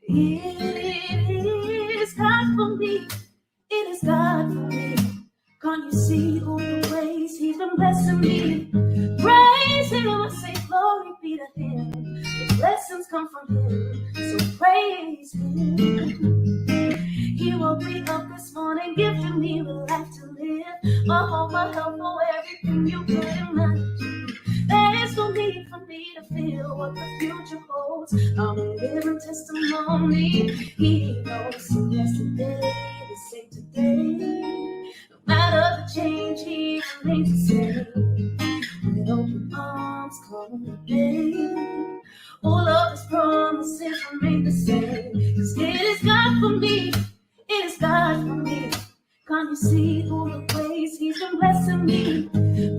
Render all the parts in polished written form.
It is God for me. It is God for me. Can't you see all the ways He's been blessing me? Praise Him, I say glory be to Him. The blessings come from Him, so praise Him. He woke me up this morning, gifting me the life to live. My home, my health, for everything you could imagine. There is no need for me to feel what the future holds. I'm a living testimony. He knows yesterday, the same today. No matter the change, He remains the same. With open arms, come the day. All of His promises remain the same. 'Cause it is God for me. It is God for me. Can't you see all the ways He's been blessing me?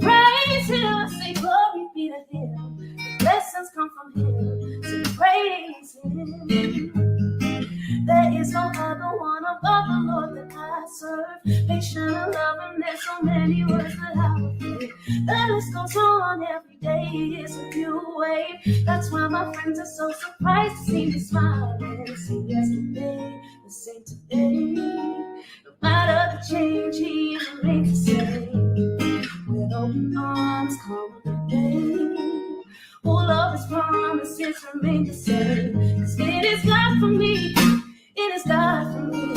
Praise Him, I say glory be to Him. The blessings come from Him, so praise Him. There is no other one above the Lord that I serve. Patient and loving, there's so many words that I will give. The list goes on, every day is a new wave. That's why my friends are so surprised to see me smiling. See yesterday, the same today. No matter the change, He remains the same. With open arms, come the day. All of His promises remain the same. 'Cause it is God for me. It is God for me.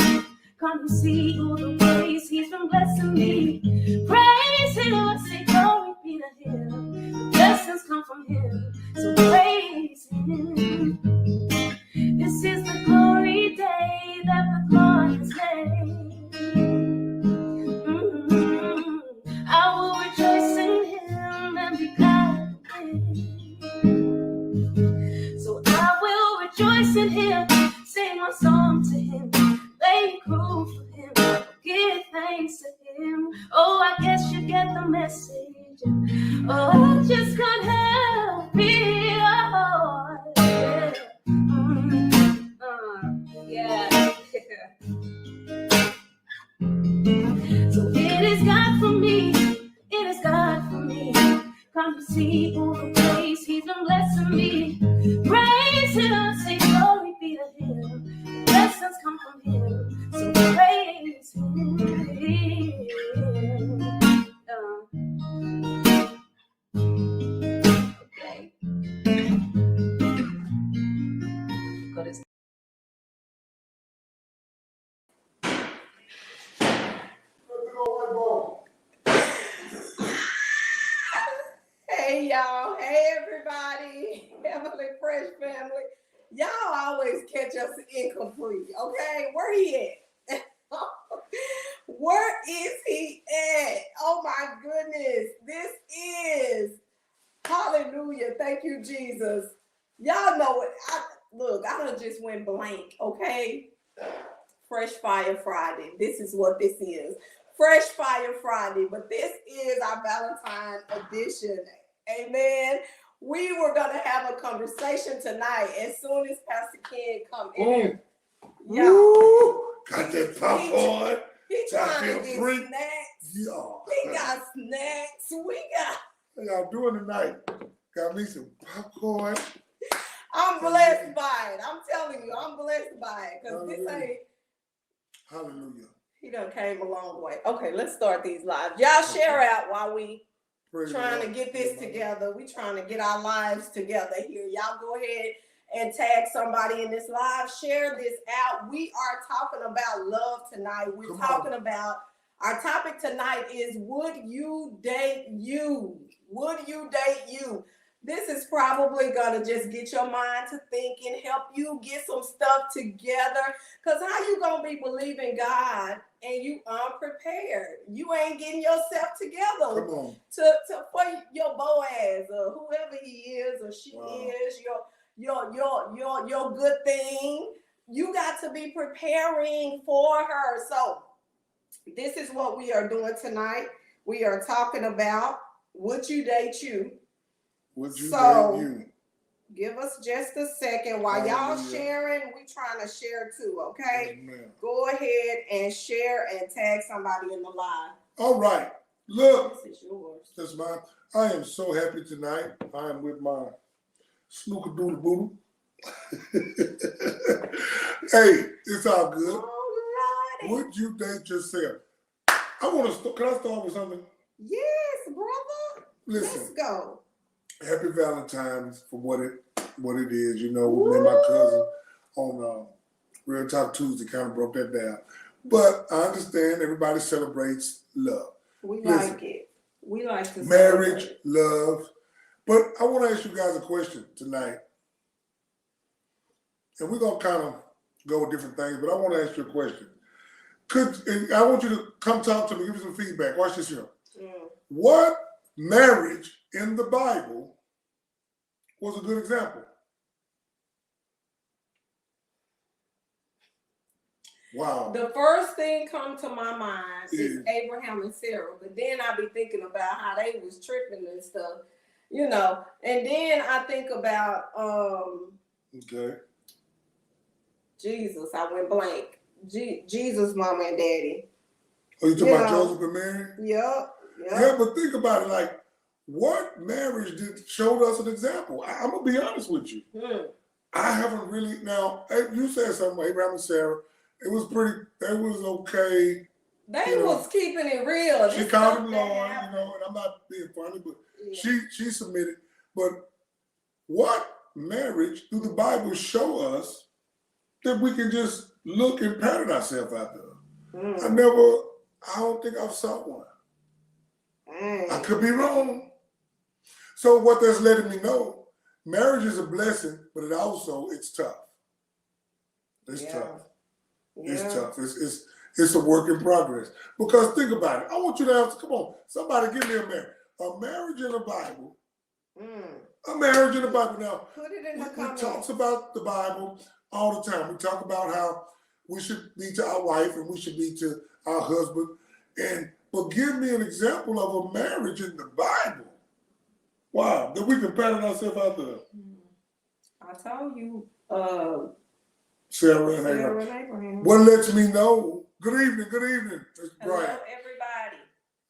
Can't you see all the ways He's been blessing me? Praise Him, I say glory be to Him. The blessings come from Him, so praise Him. This is the glory day that the Lord has made. I will rejoice in Him and be glad in Him. So I will rejoice in Him. Sing my song to Him, lay groove for Him, give thanks to Him. Oh, I guess you get the message. Oh, I just can't help it. Oh, yeah. So it is God for me. It is God for me. Can't you see all the ways He's been blessing me? Praise Him, say glory be to Him. Blessings come from Him, so praise Him. Okay. Got his. Hey y'all, hey everybody, Heavenly Fresh family. Y'all always catch us incomplete, okay? Where he at? Where is he at? Oh my goodness, this is, hallelujah, thank you Jesus. Y'all know it, I done just went blank, okay? Fresh Fire Friday, this is what this is. Fresh Fire Friday, but this is our Valentine edition. Amen. We were gonna have a conversation tonight as soon as Pastor Ken come in. Got that popcorn. He trying to get snacks. Yeah. He got snacks. We got. How y'all doing tonight? Got me some popcorn. I'm blessed by it. I'm telling you, I'm blessed by it because this ain't. Hallelujah. He done came a long way. Okay, let's start these lives. Y'all share out while we trying to get this together. We trying to get our lives together here. Y'all go ahead and tag somebody in this live. Share this out. We are talking about love tonight. We're talking about, our topic tonight is, would you date you? Would you date you? This is probably going to just get your mind to thinking, help you get some stuff together. Because how you going to be believing God and you unprepared? You ain't getting yourself together for your Boaz or whoever he is or she is, your good thing. You got to be preparing for her. So this is what we are doing tonight. We are talking about, would you date you? Would you date you? Give us just a second while y'all sharing. We trying to share too, okay? Amen. Go ahead and share and tag somebody in the live. All right. Look. This is yours. That's mine. I am so happy tonight. I am with my snooker doodle boodle. Hey, it's all good. Oh, Lordy. Would you date yourself? I want to start. Can I start with something? Yes, brother. Listen. Let's go. Happy Valentine's for what it is. You know, me and my cousin on Real Talk Tuesday kind of broke that down. But I understand everybody celebrates love. We like it. We like to marriage, celebrate. love. But I want to ask you guys a question tonight. And we're going to kind of go with different things, but I want to ask you a question. And I want you to come talk to me, give me some feedback. Watch this here. What marriage in the Bible was a good example? Wow. The first thing come to my mind is Abraham and Sarah, but then I be thinking about how they was tripping and stuff, you know. And then I think about okay. Jesus. I went blank. Jesus, mama and daddy. Oh, you talking about Joseph and Mary? Yep. Yeah, but think about it. Like, what marriage showed us an example? I'm gonna be honest with you. I haven't really. Now, you said something, Abraham and Sarah. It was pretty. It was okay. They was keeping it real. She called him Lord, you know, and I'm not being funny, but she submitted. But what marriage do the Bible show us that we can just look and pattern ourselves out there? I don't think I saw one. I could be wrong. So what that's letting me know, marriage is a blessing, but it's tough. It's tough. Yeah. It's tough. It's a work in progress. Because think about it. I want you to come on, somebody give me a marriage. A marriage in the Bible. A marriage in the Bible. Now, put it in the comments. We talk about the Bible all the time. We talk about how we should be to our wife and we should be to our husband. But give me an example of a marriage in the Bible. Wow, that we can pattern ourselves out there. I told you, Sarah and Abraham. What lets me know? Good evening. Hello, everybody.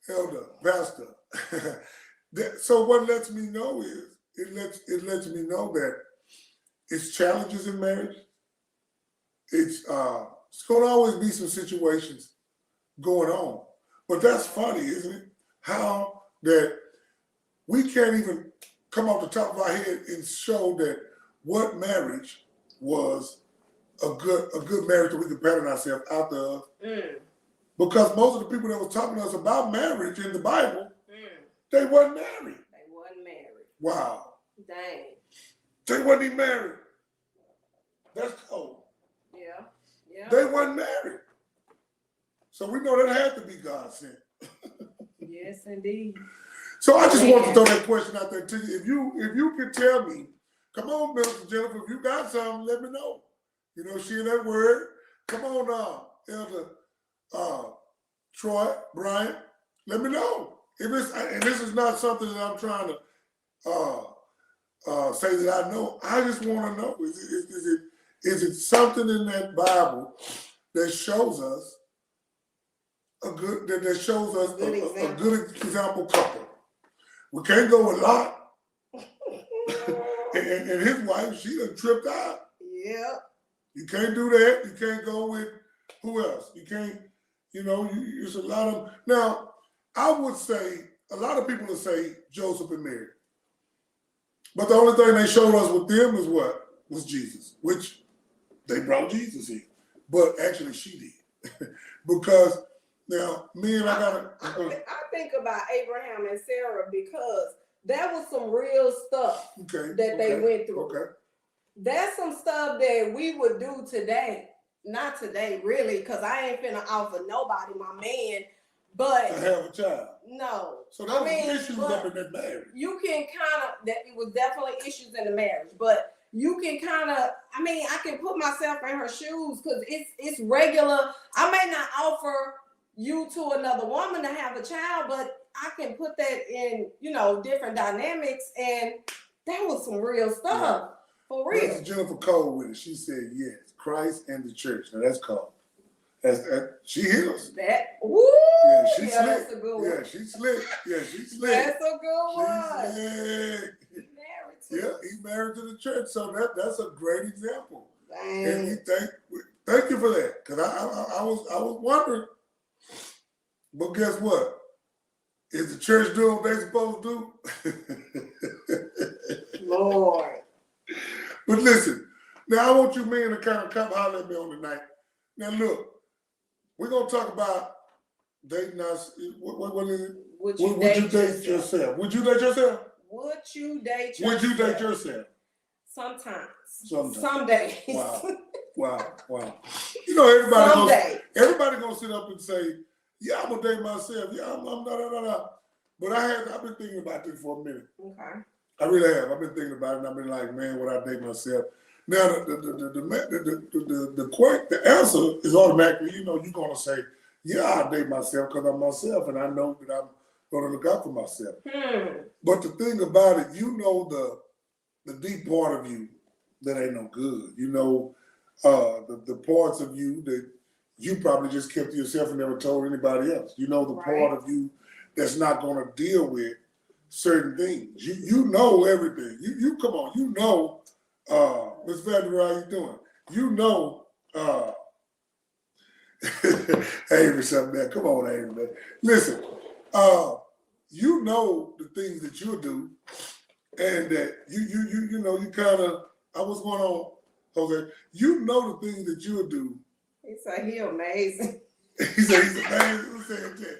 Elder, pastor. So what lets me know is it lets me know that it's challenges in marriage. It's going to always be some situations going on. But that's funny, isn't it? How that we can't even come off the top of our head and show that what marriage was a good marriage that we can pattern ourselves out of. Because most of the people that was talking to us about marriage in the Bible, they weren't married. Wow. Dang. They wasn't even married. That's cold. Yeah. They weren't married. So we know that had to be God sent. Yes, indeed. So I just want to throw that question out there to you. If you can tell me, come on, Minister Jennifer, if you got something, let me know. You know, she in that word. Come on, Elder Troy, Brian, let me know. And this is not something that I'm trying to say that I know. I just want to know, is it something in that Bible that shows us a good example couple? We can't go with Lot. and his wife, she done tripped out. Yeah. You can't do that. You can't go with who else? You can't, it's a lot of. Now, I would say, a lot of people would say Joseph and Mary. But the only thing they showed us with them is what? Was Jesus, which they brought Jesus in. But actually she did. Because now, I think about Abraham and Sarah because that was some real stuff that they went through. Okay. That's some stuff that we would do today. Not today, really, because I ain't finna offer nobody my man, but to have a child. No. So there was issues up in that marriage. You can it was definitely issues in the marriage, but you can I can put myself in her shoes because it's regular. I may not offer you to another woman to have a child, but I can put that in, different dynamics, and that was some real stuff. Yeah. For real. This is Jennifer Cole with it. She said, yes, Christ and the church. Now that's called. She heals. That, woo! Yeah, she's slick. That's a good one. Yeah, she's slick. That's a good one. Slick. He's married to the church. So that's a great example. Dang. And we think Thank you for that, because I was wondering. But guess what? Is the church doing what they supposed to do? Lord. But listen, now I want you men to kind of come holler at me on tonight. Now look, we're gonna talk about dating us. What is it? Would you date yourself? Would you date yourself? Would you date yourself? Would you date yourself? Sometimes. Sometimes. Some days. Wow. You know, everybody gonna sit up and say, yeah, I'm gonna date myself. Yeah, I'm not. But I've been thinking about this for a minute. Okay. I really have. I've been thinking about it, and I've been like, man, would I date myself? Now, the answer is automatically, you're gonna say, yeah, I'll date myself because I'm myself, and I know that I'm gonna look out for myself. But the thing about it, the deep part of you that ain't no good. The parts of you that you probably just kept to yourself and never told anybody else. The part of you that's not gonna deal with certain things. You know everything. You come on, Ms. Vander, how you doing? Avery, something there. Come on, Avery, man. Listen, you know the things that you'll do, and that you kind of. What's going on, Jose? You know the things that you'll do. He said he amazing. He said he's amazing. Who said that?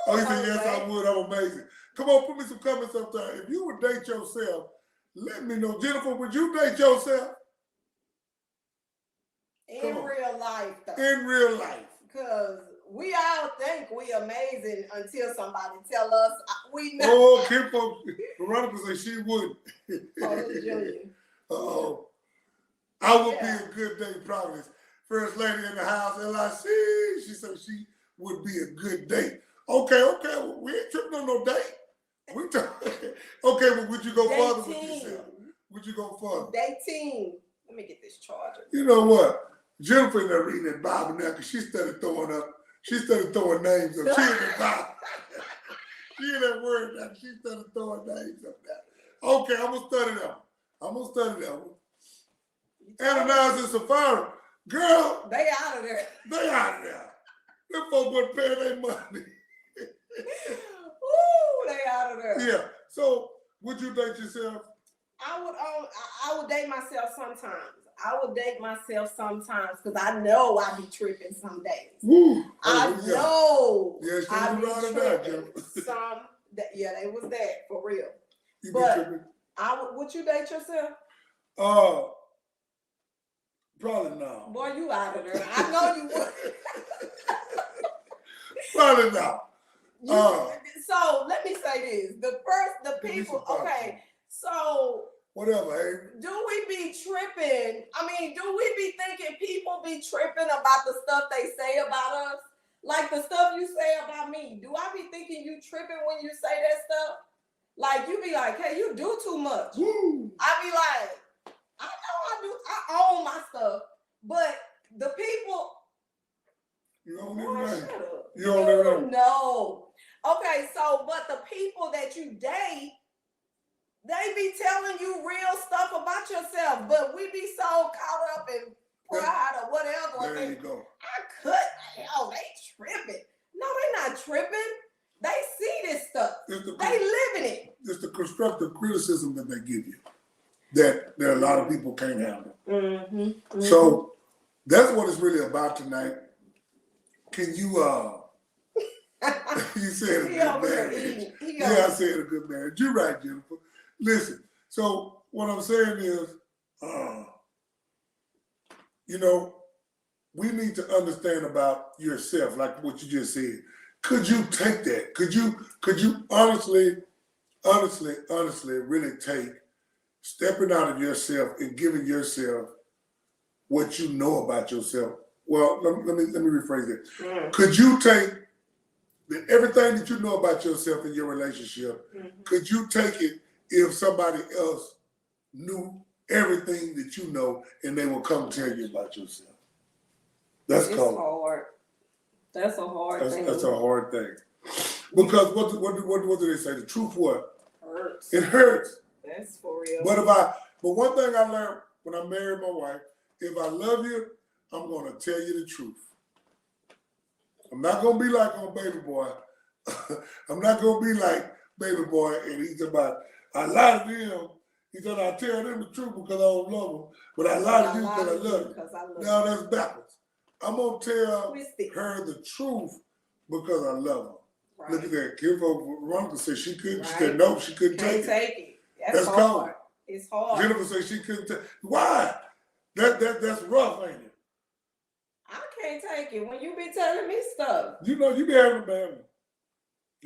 Oh, he said yes, I would. I'm amazing. Come on, put me some comments up there. If you would date yourself, let me know. Jennifer, would you date yourself? In real life, though. In real life. Because we all think we amazing until somebody tell us we know. Oh, Kim, Veronica said she wouldn't. Uh-oh. I would be a good date, Providence. First lady in the house, LIC, she said she would be a good date. Okay, well, we ain't tripping on no date. Okay, well, would you go further with yourself? Would you go further? Dating. Let me get this charger. You know what? Jennifer in there reading that Bible now because she started throwing names up. She in that Bible. She in that word now. She started throwing names up there. Okay, I'm going to study that one. Ananias and Sapphira. Girl. They out of there. Them folks weren't paying their money. Ooh, they out of there. Yeah. So, would you date yourself? I would date myself sometimes because I know I be tripping some days. Woo. I know. Yeah, I be tripping they was that for real. You be tripping? Would you date yourself? Probably not. Boy, you out of there. I know you would. Probably not. So let me say this: the people. Okay, so whatever. Hey. Do we be tripping? Do we be thinking people be tripping about the stuff they say about us? Like the stuff you say about me. Do I be thinking you tripping when you say that stuff? Like you be like, hey, you do too much. Woo. I be like, I know I do. I own my stuff, but the people. You don't even know. You don't know. Okay, but the people that you date, they be telling you real stuff about yourself, but we be so caught up in pride or whatever. There you go. They tripping. No, they not tripping. They see this stuff. They live in it. It's the constructive criticism that they give you that a lot of people can't handle. Mm-hmm. So that's what it's really about tonight. Can you you said a good marriage. Yeah, I said a good marriage. You're right, Jennifer. Listen, so what I'm saying is, we need to understand about yourself, like what you just said. Could you take that? Could you honestly really take stepping out of yourself and giving yourself what you know about yourself? Well, let me rephrase it. Mm. Could you take everything that you know about yourself in your relationship? Mm-hmm. Could you take it if somebody else knew everything that you know and they will come tell you about yourself? That's hard. That's a hard thing. That's a hard thing. Because what do they say? The truth what? Hurts. It hurts. That's for real. But one thing I learned when I married my wife, if I love you, I'm going to tell you the truth. I'm not going to be like on Baby Boy. I'm not going to be like Baby Boy, and he's about, I lie to them. He said, I tell them the truth because I don't love them, but I lie to you because I love you. Now that's backwards. I'm going to tell her the truth because I love her. Right. Look at that. Veronica said she couldn't. Right. She said no, she couldn't take it. That's hard. Cold. It's hard. Jennifer said she couldn't take it. Why? That's rough, ain't it? I can't take it when you be telling me stuff. You know, you be having a bad one.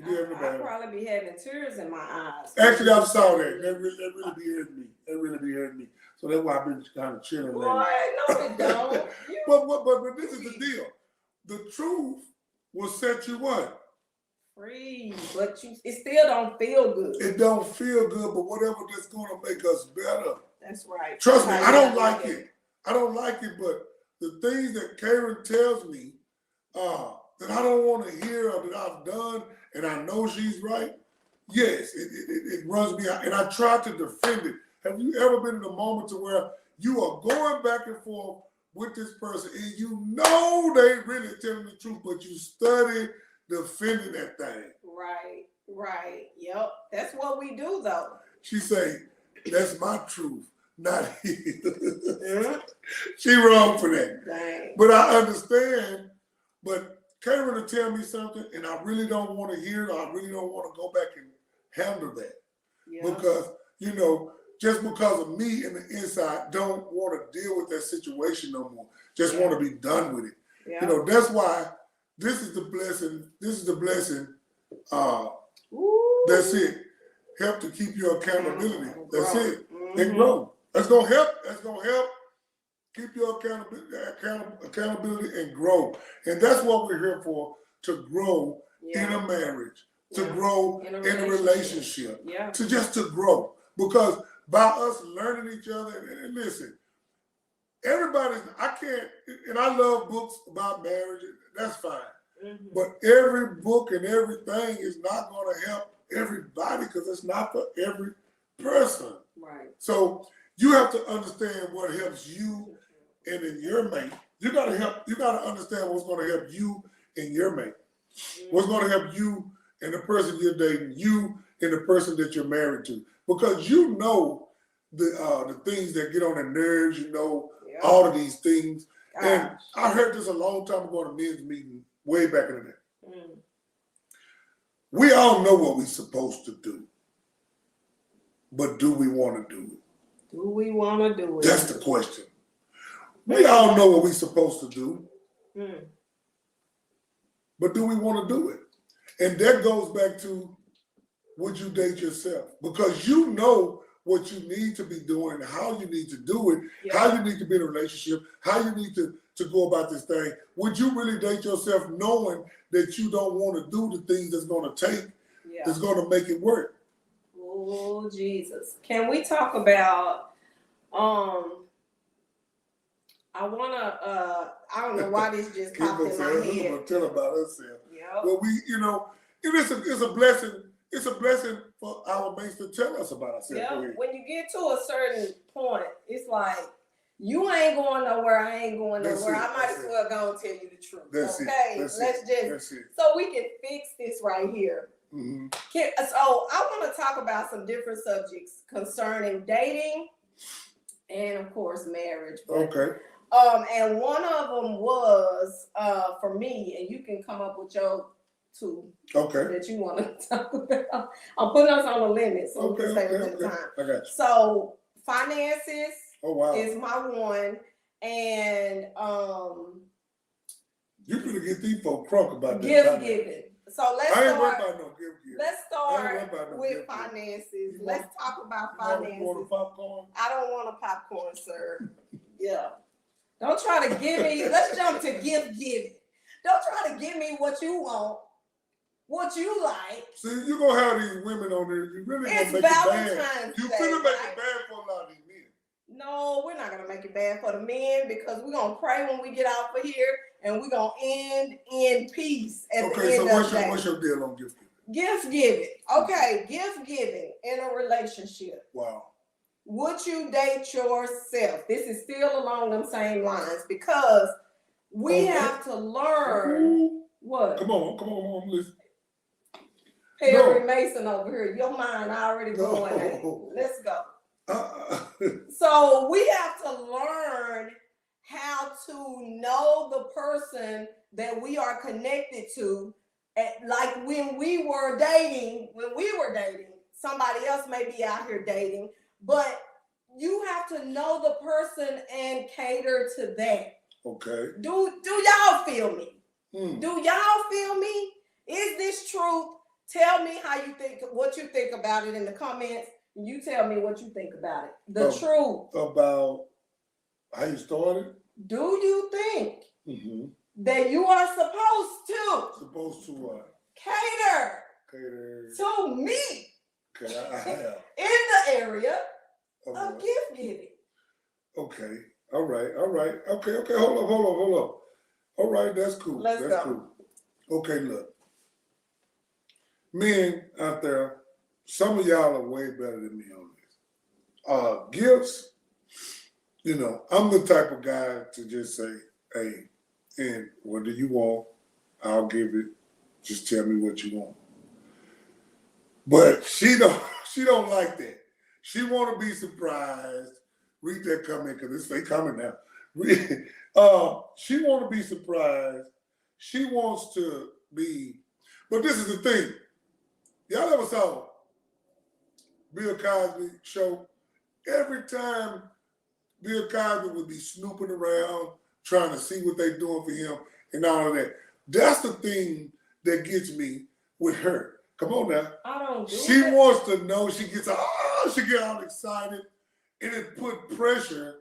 I'd probably be having tears in my eyes. Actually, I saw that. That really be hurting me. That really be hurting me. So that's why I've been kind of chilling. Boy, no, it don't. But this is the deal. The truth will set you what? Free, but it still don't feel good. It don't feel good, but whatever that's going to make us better. That's right. Trust me, I don't like it. I don't like it, but the things that Karen tells me that I don't want to hear or that I've done, and I know she's right, yes, it runs me out. And I try to defend it. Have you ever been in a moment to where you are going back and forth with this person and you know they really telling the truth, but you study defending that thing? Right. Yep. That's what we do, though. She say, that's my truth, not his. Mm-hmm. She wrong for that. Dang. But I understand, but Karen will tell me something, and I really don't want to hear it. I really don't want to go back and handle that. Yeah. Because, you know, just because of me in the inside, don't want to deal with that situation no more. Just want to be done with it. Yeah. You know, that's why this is the blessing. This is the blessing. That's it. Help to keep your accountability. That's it. Mm-hmm. And grow. That's gonna help. That's gonna help keep your accountability and grow. And that's what we're here for, to grow in a marriage, to grow in a relationship, to grow. Because by us learning each other, and listen, I can't, and I love books about marriage, that's fine. Mm-hmm. But every book and everything is not going to help everybody because it's not for every person. Right. So you have to understand what helps you and in your mate. You got to understand what's going to help you and your mate. Mm-hmm. What's going to help you and the person you're dating, you and the person that you're married to. Because you know the things that get on their nerves, you know, all of these things. Gosh. And I heard this a long time ago in a men's meeting, way back in the day. Mm. We all know what we're supposed to do. But do we want to do it? Do we want to do it? That's the question. We all know what we're supposed to do. Mm. But do we want to do it? And that goes back to, would you date yourself? Because you know what you need to be doing and how you need to do it, how you need to be in a relationship, how you need to go about this thing. Would you really date yourself knowing that you don't want to do the things that's going to take, that's going to make it work? Oh, Jesus. Can we talk about, I want to, I don't know why this just popped in my head. We're going to tell about ourselves. Well, it's a blessing. It's a blessing for our mates to tell us about ourselves. Yeah, when you get to a certain point, it's like, you ain't going nowhere, I ain't going nowhere. I might as well go and tell you the truth. So we can fix this right here. Mm-hmm. So I want to talk about some different subjects concerning dating and, of course, marriage. Okay. And one of them was for me, and you can come up with your two that you want to talk about. I'm putting us on the limit, so we can stay within the time. I got you. So finances is my one, and you gonna get these folks crunk about gift giving. So let's start no with finances. Let's talk about finances. Want a popcorn? I don't want a popcorn, sir. Yeah. Don't try to give me. Let's jump to gift giving. Don't try to give me what you want. What you like. See, you're going to have these women on there. You really going to make Valentine's it bad. You're Day, going to make it bad for a lot of these men. No, we're not going to make it bad for the men because we're going to pray when we get out of here and we're going to end in peace at the end of the day. What's your deal on gift giving? Gift giving. Okay, gift giving in a relationship. Wow. would you date yourself? This is still along them same lines because we have to learn what. Come on, listen. Perry Mason over here, your mind already going at. Let's go. So we have to learn how to know the person that we are connected to. Like when we were dating, somebody else may be out here dating, but you have to know the person and cater to that. Okay. Do y'all feel me? Do y'all feel me? Is this truth? Tell me what you think about it in the comments. You tell me what you think about it. The truth. About how you started? Do you think that you are supposed to? Supposed to what? Cater to me. Okay, I have. In the area of gift giving. Okay. All right. Okay. Hold up. All right, that's cool. Let's go. Cool. Okay, look. Men out there, some of y'all are way better than me on this. Gifts, you know, I'm the type of guy to just say, hey, and what do you want? I'll give it. Just tell me what you want. But she don't like that. She want to be surprised. Read that comment because they coming now. She want to be surprised. She wants to be, but this is the thing. Y'all ever saw Bill Cosby show? Every time Bill Cosby would be snooping around, trying to see what they doing for him and all of that. That's the thing that gets me with her. Come on now. I don't do She wants to know. She gets all excited, and it put pressure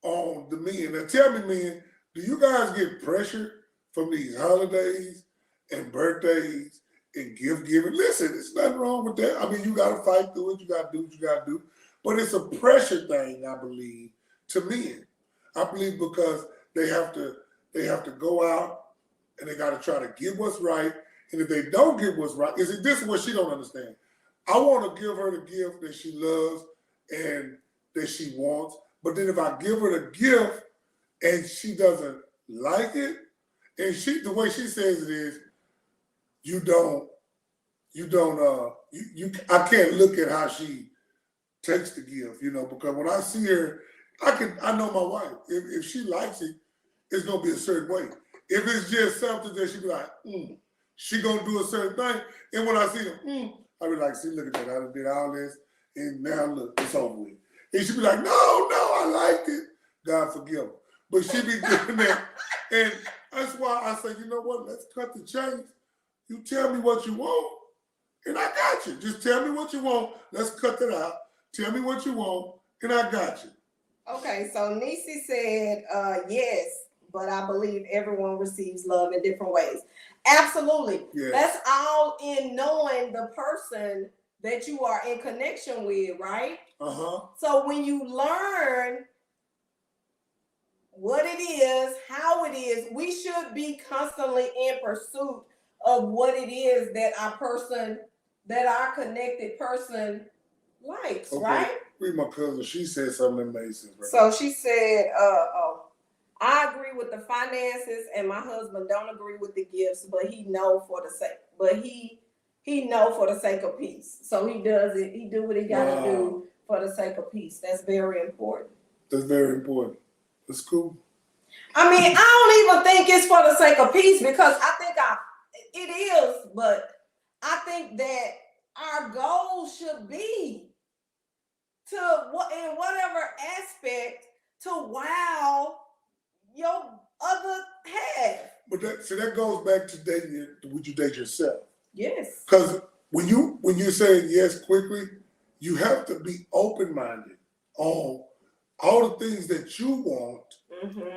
on the men. Now tell me, men, do you guys get pressure from these holidays and birthdays and gift giving? Listen, there's nothing wrong with that. I mean, you got to fight through it. You got to do what you got to do. But it's a pressure thing, I believe, to men. I believe because they have to go out and they got to try to get what's right. And if they don't get what's right, this is what she don't understand. I want to give her the gift that she loves and that she wants. But then if I give her the gift and she doesn't like it, and the way she says it is, I can't look at how she takes the gift, you know, because when I see her, I know my wife. If she likes it, it's gonna be a certain way. If it's just something that she be like, she gonna do a certain thing, and when I see them, I be like, see, look at that, I done did all this, and now look, it's over with. And she be like, no, I liked it. God forgive her. But she be doing that, and that's why I say, you know what? Let's cut the chains. You tell me what you want, and I got you. Just tell me what you want. Let's cut that out. Tell me what you want, and I got you. Okay, so Nisi said, yes, but I believe everyone receives love in different ways. Absolutely. Yes. That's all in knowing the person that you are in connection with, right? So when you learn what it is, how it is, we should be constantly in pursuit of what it is that our connected person likes, right? Read my cousin. She said something amazing. Right? So she said, I agree with the finances, and my husband don't agree with the gifts, but he know for the sake of peace. So he does it. He do what he got to do for the sake of peace. That's very important. That's very important. That's cool. I mean, I don't even think it's for the sake of peace because I think it is, but I think that our goal should be to in whatever aspect to wow your other half. But that goes back to dating. Would you date yourself? Yes. Because when you say yes quickly, you have to be open-minded on all the things that you want,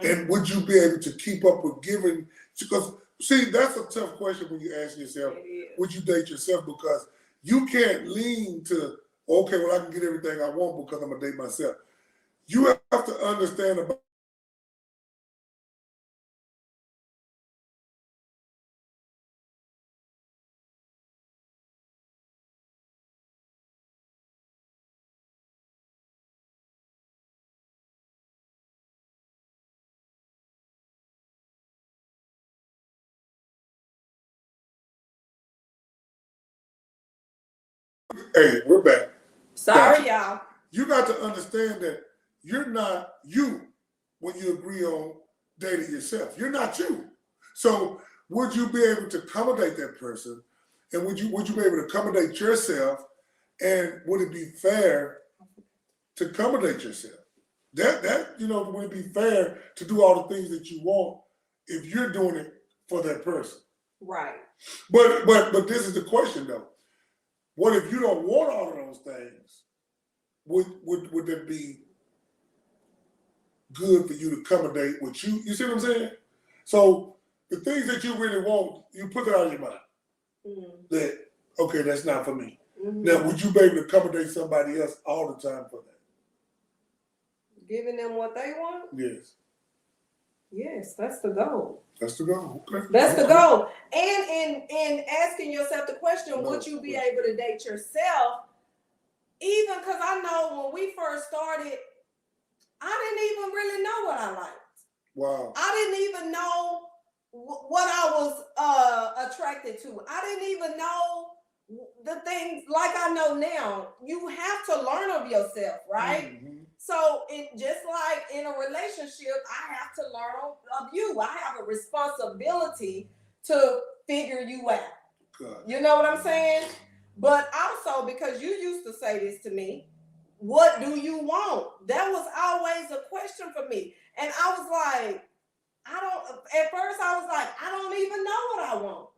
and would you be able to keep up with giving? Because see, that's a tough question when you ask yourself, would you date yourself? Because you can't lean to, okay, well, I can get everything I want because I'm gonna date myself. You have to understand about Hey, we're back. Sorry, y'all. You got to understand that you're not you when you agree on dating yourself. You're not you. So would you be able to accommodate that person? And would you be able to accommodate yourself? And would it be fair to accommodate yourself? That would it be fair to do all the things that you want if you're doing it for that person? Right. But this is the question though. What if you don't want all of those things? Would that be good for you to accommodate what you see what I'm saying? So the things that you really want, you put that out of your mind. Mm-hmm. That, okay, that's not for me. Mm-hmm. Now, would you be able to accommodate somebody else all the time for that? Giving them what they want? Yes. Yes, that's the goal. That's the goal. Okay. That's the goal. And in asking yourself the question, would you be able to date yourself? Even because I know when we first started, I didn't even really know what I liked. Wow. I didn't even know what I was attracted to. I didn't even know the things like I know now. You have to learn of yourself, right? Mm-hmm. So just like in a relationship, I have to learn of you. I have a responsibility to figure you out. Good. You know what I'm saying? But also, because you used to say this to me, what do you want? That was always a question for me. And I was like, at first I was like, I don't even know what I want.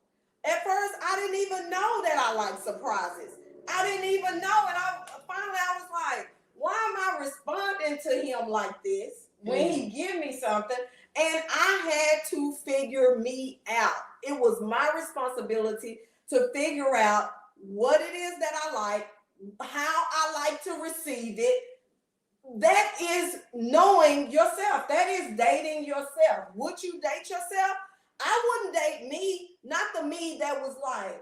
At first, I didn't even know that I like surprises. I didn't even know. And finally I was like, why am I responding to him like this when he give me something? And I had to figure me out. It was my responsibility to figure out what it is that I like, how I like to receive it. That is knowing yourself. That is dating yourself. Would you date yourself? I wouldn't date me, not the me that was like,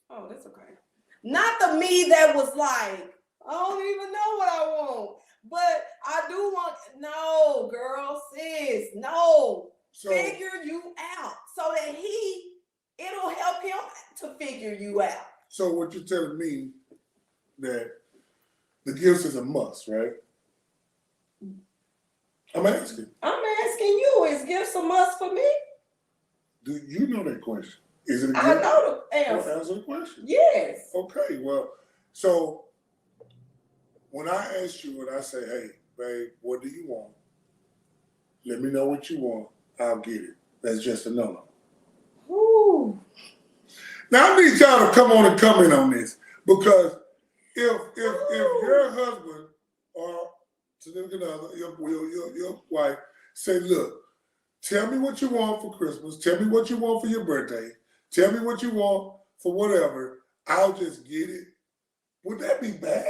oh, that's okay. Not the me that was like, I don't even know what I want. But I do want, no, girl, sis, no. So, figure you out so that it'll help him to figure you out. So what you're telling me that the gifts is a must, right? I'm asking. I'm asking you, is gifts a must for me? Do you know that question? Is it a gift? I know the answer. Well, answer the question. Yes. Okay, well, so when I ask you and I say, hey, babe, what do you want? Let me know what you want. I'll get it. That's just a no-no. Ooh. Now I need y'all to come on and comment on this, because if your husband or significant other, your wife say, look, tell me what you want for Christmas, tell me what you want for your birthday, tell me what you want for whatever, I'll just get it. Would that be bad?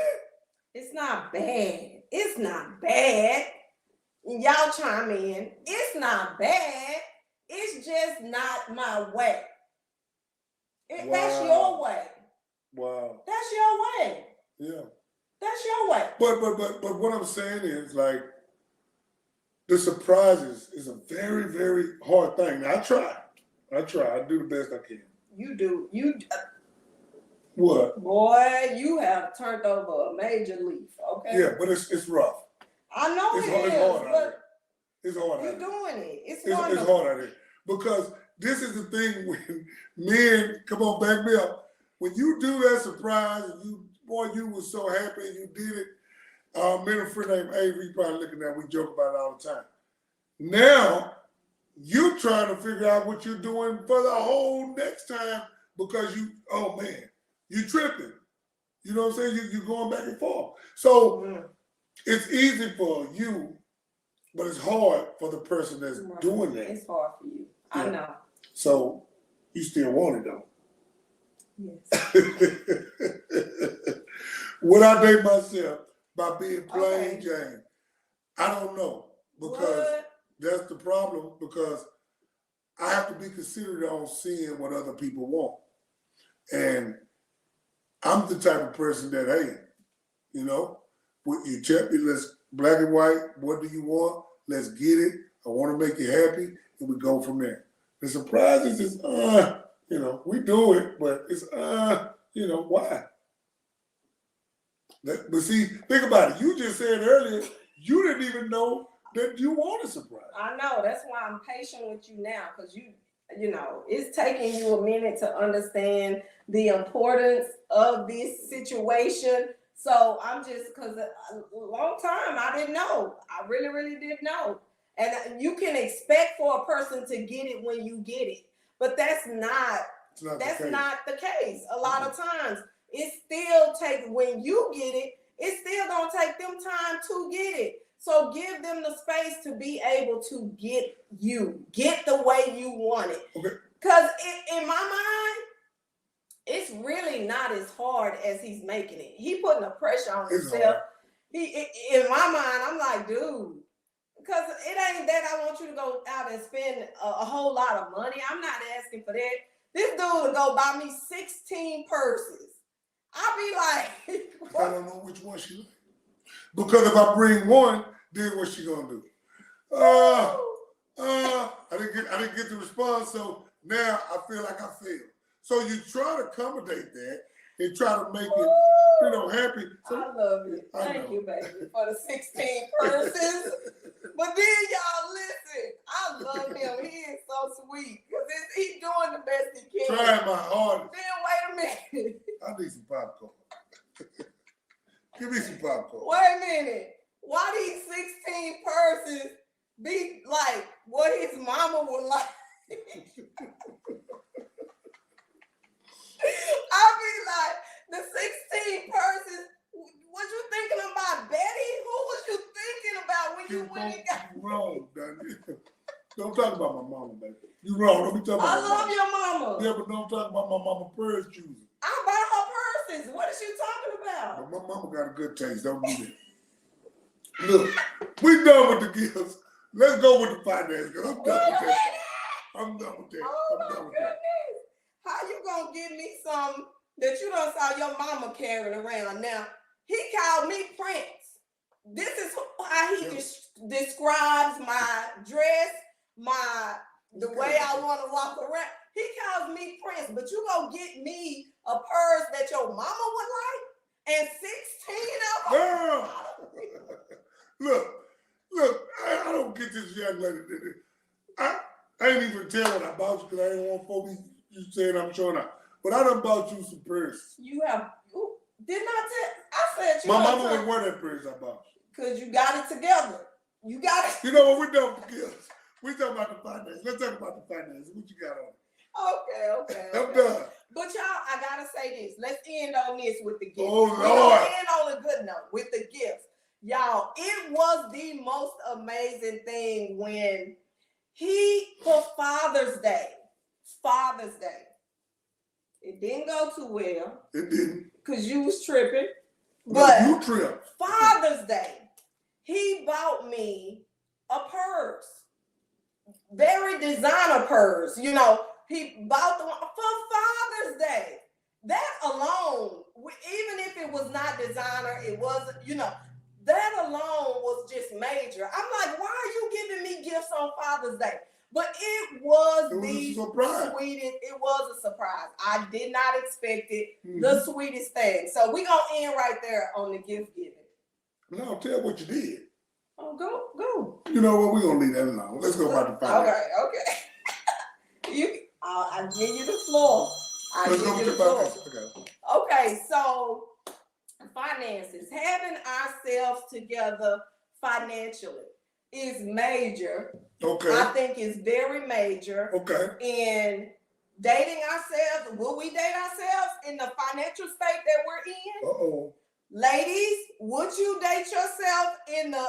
It's not bad. It's not bad. Y'all chime in. It's not bad. It's just not my way. Wow. That's your way. Wow. That's your way. Yeah. That's your way. But what I'm saying is, like, the surprises is a very, very hard thing. Now, I try. I do the best I can. You do. What? Boy, you have turned over a major leaf, okay? Yeah, but it's rough. I know it's it is, hard but it's hard. You're doing it. It's hard out here. Because this is the thing when men, come on, back me up. When you do that surprise and you were so happy and you did it. Me and a friend named Avery, probably looking at, we joke about it all the time. Now, you trying to figure out what you're doing for the whole next time because you tripping. You know what I'm saying? You're going back and forth. So it's easy for you, but it's hard for the person that's doing that. It's hard for you. Yeah. I know. So you still want it though. Yes. Would I date myself by being plain Jane? I don't know, because that's the problem, because I have to be considerate on seeing what other people want. And I'm the type of person that, hey, you check me, let's black and white, what do you want? Let's get it. I want to make you happy, and we go from there. The surprises is, we do it, but it's, why? But see, think about it. You just said earlier you didn't even know that you want a surprise. I know. That's why I'm patient with you now, because you know, it's taking you a minute to understand the importance of this situation. So I'm just, because a long time I didn't know. I really, really didn't know. And you can expect for a person to get it when you get it, but that's not the case. A lot of times it still takes, when you get it, it's still gonna take them time to get it. So give them the space to be able to get the way you want it. Because in my mind, it's really not as hard as he's making it. He putting the pressure on himself. In my mind, I'm like, dude, because it ain't that I want you to go out and spend a whole lot of money. I'm not asking for that. This dude will go buy me 16 purses. I'll be like, I don't know which one she like. Because if I bring one, then what's she gonna do? I didn't get the response, so now I feel like I failed. So you try to accommodate that and try to make it, happy. So, I love you. Thank you, baby, for the 16 purses. But then y'all listen, I love him. He is so sweet because he's doing the best he can. Trying my hardest. Then wait a minute. I need some popcorn. Give me some popcorn. Wait a minute. Why these 16 purses be like what his mama would like? I be like, the 16 purses, was you thinking about Betty? Who was you thinking about when you went and got? You wrong, Danny. Don't talk about my mama, baby. You wrong. Don't be talking about I love your mama. Yeah, but don't talk about my mama purse choosing. I buy her purses. What is she talking about? But my mama got a good taste. Don't do that. Look, we done with the gifts. Let's go with the finance. I'm done with that. I'm done with that. Oh my goodness. How you gonna give me some that you done saw your mama carrying around? Now, he called me Prince. This is how he describes my dress, the way I want to walk around. He calls me Prince, but you gonna get me a purse that your mama would like? And 16 of them? Girl! Look, I don't get this young lady. I ain't even tell what I bought you because I ain't want folks you saying I'm showing up. But I done bought you some purses. You didn't I tell? I said you. My mama wouldn't wear that purse I bought you. Because you got it together. You got it. You know what? We're done with gifts. We talking about the finance. Let's talk about the finance. What you got on? Okay. I'm done. But y'all, I gotta say this. Let's end on this with the gifts. Oh, Lord. We're gonna end on a good note with the gifts. Y'all, it was the most amazing thing when for Father's Day, it didn't go too well. It didn't. Because you was tripping. But you tripped. Father's Day, he bought me a purse. Very designer purse. He bought the one for Father's Day. That alone, even if it was not designer, it wasn't, that alone was just major. I'm like, why are you giving me gifts on Father's Day? But it was the sweetest. It was a surprise. I did not expect it. Mm-hmm. The sweetest thing. So we're going to end right there on the gift giving. No, tell what you did. Oh, go. You know what? We're going to leave that alone. Let's go about the finance. Okay. I'll give you the floor. Let's go with the finance. Okay, so finances. Having ourselves together financially is major. Okay. I think it's very major. Okay. And dating ourselves, will we date ourselves in the financial state that we're in? Uh-oh. Ladies, would you date yourself in the,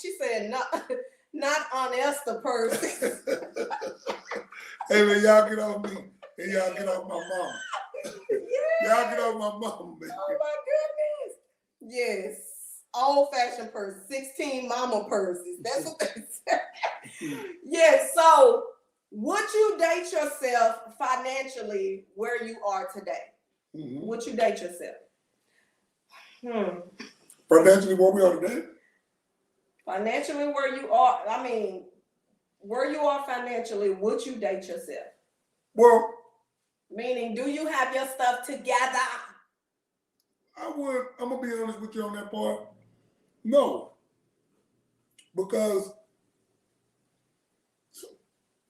she said not on Esther person. Hey man, y'all get off me and y'all get off my mama. Y'all get off my mama, man. Oh my goodness. Yes. Old-fashioned purse, 16 mama purses. That's what they say. Yes, so would you date yourself financially where you are today? Mm-hmm. Would you date yourself? Financially where we are today? Financially where you are, where you are financially, would you date yourself? Well, meaning, do you have your stuff together? I'm gonna be honest with you on that part. No, because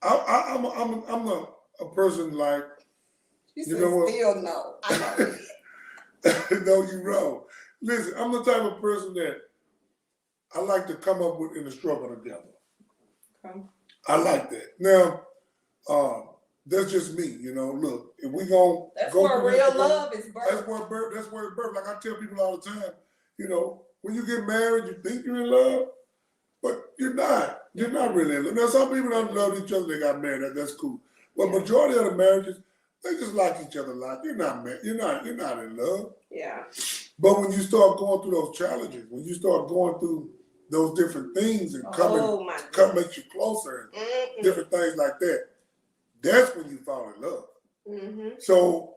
I'm a person like, You know what? Still no. I know. No, you wrong. Listen, I'm the type of person that I like to come up with in the struggle together. Okay. I like that. Now, that's just me, you know. Look, if we gonna That's go where through real this, love is birthed. that's where it's birthed. Like I tell people all the time, you know, when you get married, you think you're in love, but you're not. You're not really in love. Now, some people don't love each other. They got married. That's cool. But majority of the marriages, they just like each other a lot. You're not married. You're not in love. Yeah. But when you start going through those challenges, when you start going through those different things and come makes you closer and different things like that, that's when you fall in love. Mm-hmm. So,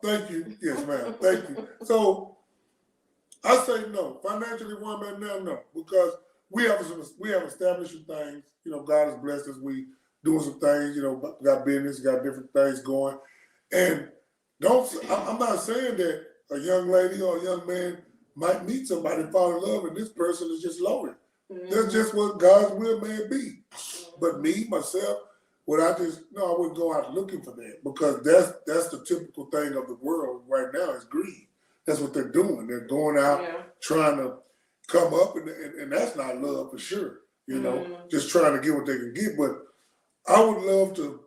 thank you. Yes, ma'am. Thank you. So, I say no. Financially, one man now, no, because we have established some things. You know, God has blessed us. We doing some things. You know, got business, got different things going, and I'm not saying that a young lady or a young man might meet somebody and fall in love, and this person is just loaded. Mm-hmm. That's just what God's will may be. But me, myself, I wouldn't go out looking for that, because that's the typical thing of the world right now is greed. That's what they're doing. They're going out trying to come up, and that's not love for sure. You know, just trying to get what they can get. But I would love to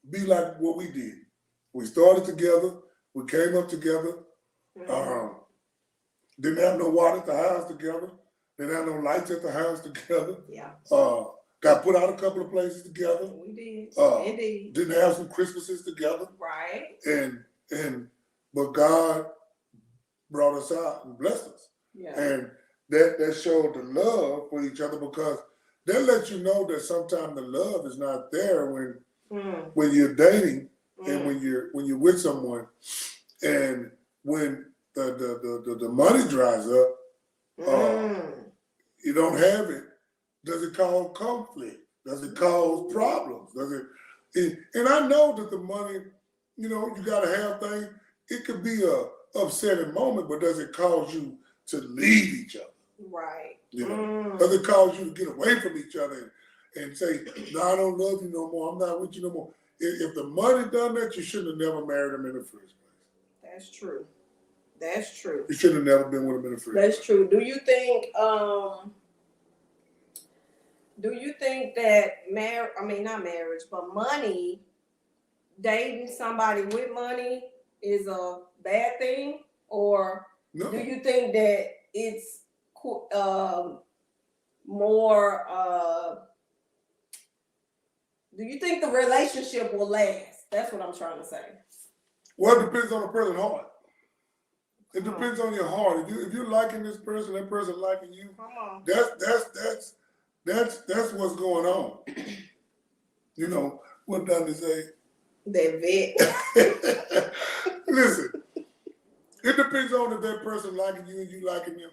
be like what we did. We started together. We came up together. Didn't have no water at the house together. Didn't have no lights at the house together. Yeah. Got put out a couple of places together. We did. Indeed. Didn't have some Christmases together. Right. But God brought us out and blessed us. Yeah. And that showed the love for each other, because that lets you know that sometimes the love is not there when you're dating and when you're with someone, and when the money dries up, you don't have it. Does it cause conflict? Does it cause problems? And I know that the money, you know, you gotta have things. It could be a upsetting moment, but does it cause you to leave each other? Right. You know, does it cause you to get away from each other and say, no, I don't love you no more. I'm not with you no more. If the money done that, you shouldn't have never married him in the first place. That's true. That's true. You should have never been with him in the first place. That's true. Do you think that not marriage, but money, dating somebody with money is a bad thing? Or do you think that it's more, do you think the relationship will last? That's what I'm trying to say. Well, it depends on the person's heart. It depends on your heart. If you're liking this person, that person liking you, that's what's going on. You know, what done to say? That vet. Listen, it depends on if that person liking you and you liking them.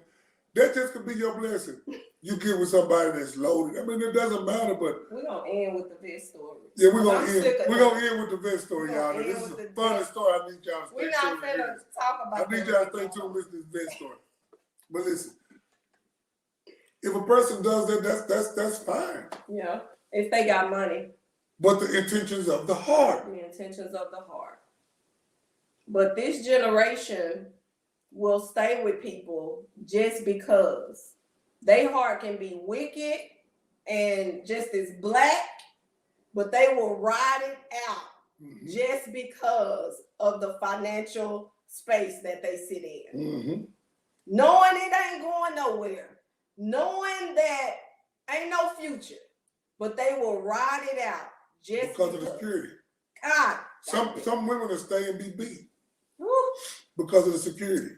That just could be your blessing. You get with somebody that's loaded. I mean, it doesn't matter, but we're gonna end with the vet story. Yeah, we're gonna end with the vet story, y'all. This is a funny story. I need y'all to stay tuned. We're not finna talk about. I need y'all to stay tuned with this vet story. But listen, if a person does that, that's fine. Yeah, if they got money. But the intentions of the heart. The intentions of the heart. But this generation will stay with people just because their heart can be wicked and just as black, but they will ride it out just because of the financial space that they sit in. Knowing it ain't going nowhere, knowing that ain't no future, but they will ride it out just because of the security. God. Some women will stay and be beat because of the security.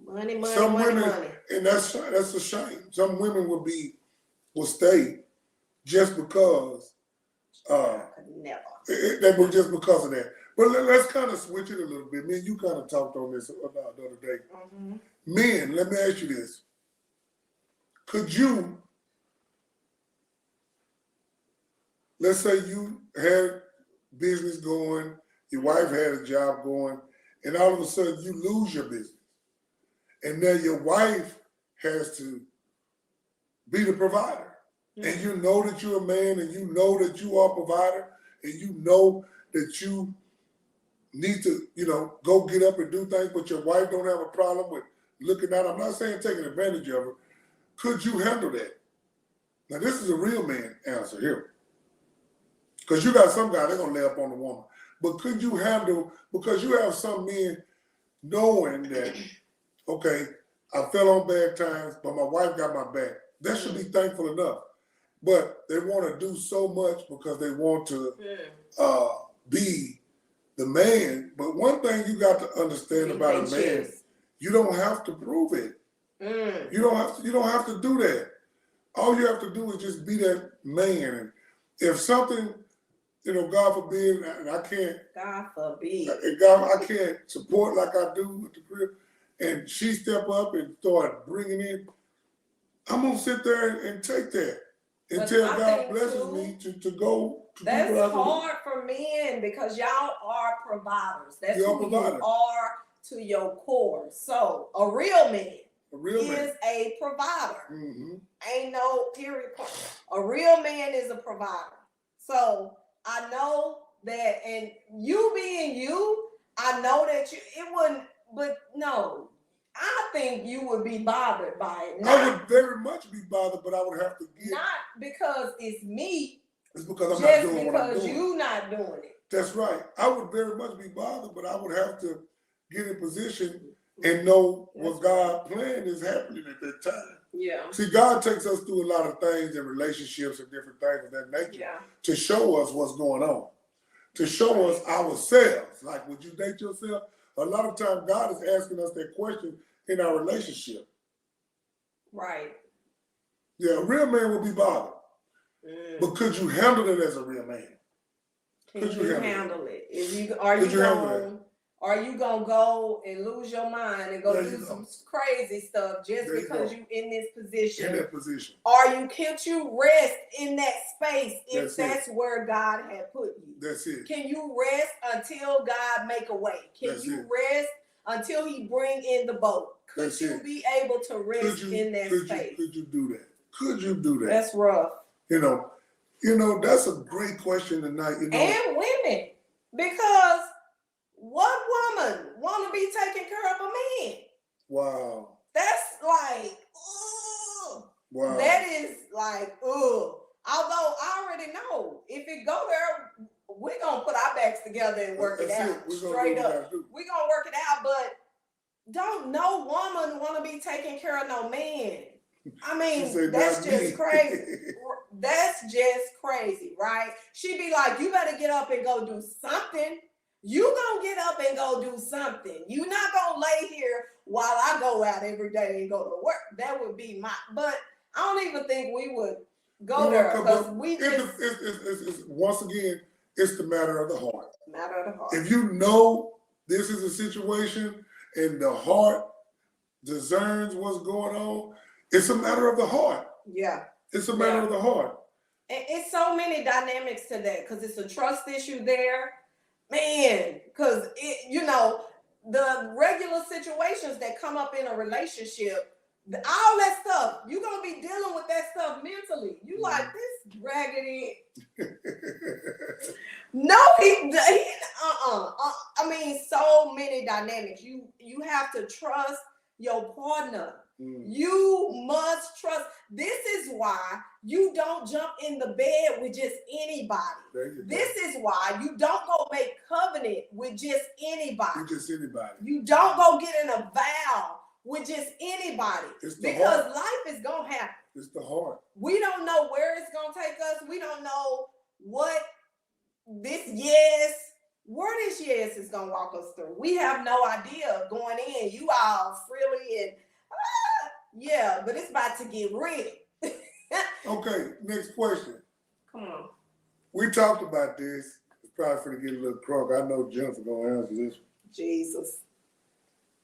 Money, some women, money. And that's a shame. Some women will stay just because they were just because of that. But let's kind of switch it a little bit. Me and you kind of talked on this about the other day. Men, let me ask you this. Could you, let's say you had business going, your wife had a job going, and all of a sudden you lose your business. And then your wife has to be the provider. Mm-hmm. And you know that you're a man, and you know that you are a provider, and you know that you need to, go get up and do things, but your wife don't have a problem with looking at her. I'm not saying taking advantage of her. Could you handle that? Now, this is a real man answer here. Because you got some guy, they're going to lay up on the woman. But could you handle, because you have some men knowing that, okay, I fell on bad times, but my wife got my back. That should be thankful enough. But they want to do so much because they want to be the man. But one thing you got to understand about a man, you don't have to prove it. You don't have to do that. All you have to do is just be that man. And if something, God forbid, and I can't. God forbid. I can't support like I do at the crib, and she step up and start bringing in, I'm gonna sit there and take that until God blesses me to go. That's hard for men because y'all are providers. That's who you are to your core. So a real man is a provider. Mm-hmm. Ain't no period. A real man is a provider. So I know that, and you being you, I know that it wouldn't, but no, I think you would be bothered by it. I would very much be bothered, but I would have to get. Not because it's me. It's because I'm not doing what I'm doing. Just because you're not doing it. That's right. I would very much be bothered, but I would have to get in position and know what God's plan is happening at that time. Yeah. See, God takes us through a lot of things in relationships and different things of that nature to show us what's going on, to show us ourselves. Like, would you date yourself? A lot of times God is asking us that question in our relationship. Right. Yeah, a real man will be bothered. But could you handle it as a real man? Could you handle it? Are you gonna go and lose your mind and go do some crazy stuff just because you in this position? In that position. Can you rest in that space if that's where God had put you? That's it. Can you rest until God make a way? Can you rest until He bring in the boat? Could you be able to rest in that space? Could you do that? Could you do that? That's rough. That's a great question tonight. And women, because what woman want to be taking care of a man? Wow. That's like, ugh. Wow. That is like, ugh. Although I already know if it go there, we're going to put our backs together and work it out. Straight up. We're going to work it out, but don't no woman want to be taking care of no man. I mean, that's just crazy. That's just crazy, right? She be like, you better get up and go do something. You gonna get up and go do something. You not gonna lay here while I go out every day and go to work. That would be but I don't even think we would go there because we just. It's once again, it's the matter of the heart. Matter of the heart. If you know this is a situation and the heart discerns what's going on, it's a matter of the heart. Yeah. It's a matter of the heart. And it's so many dynamics to that because it's a trust issue there. Man, because the regular situations that come up in a relationship, all that stuff, you're going to be dealing with that stuff mentally. You like this raggedy. No, I mean, so many dynamics. You have to trust your partner. You must trust. This is why you don't jump in the bed with just anybody. This is why you don't go make covenant with just anybody. You don't go get in a vow with just anybody. Because life is going to happen. It's the heart. We don't know where it's going to take us. We don't know where this yes is going to walk us through. We have no idea going in. You all freely and but it's about to get real. Okay, next question. Come on. We talked about this. It's probably going to get a little crunk. I know Jennifer going to answer this. Jesus.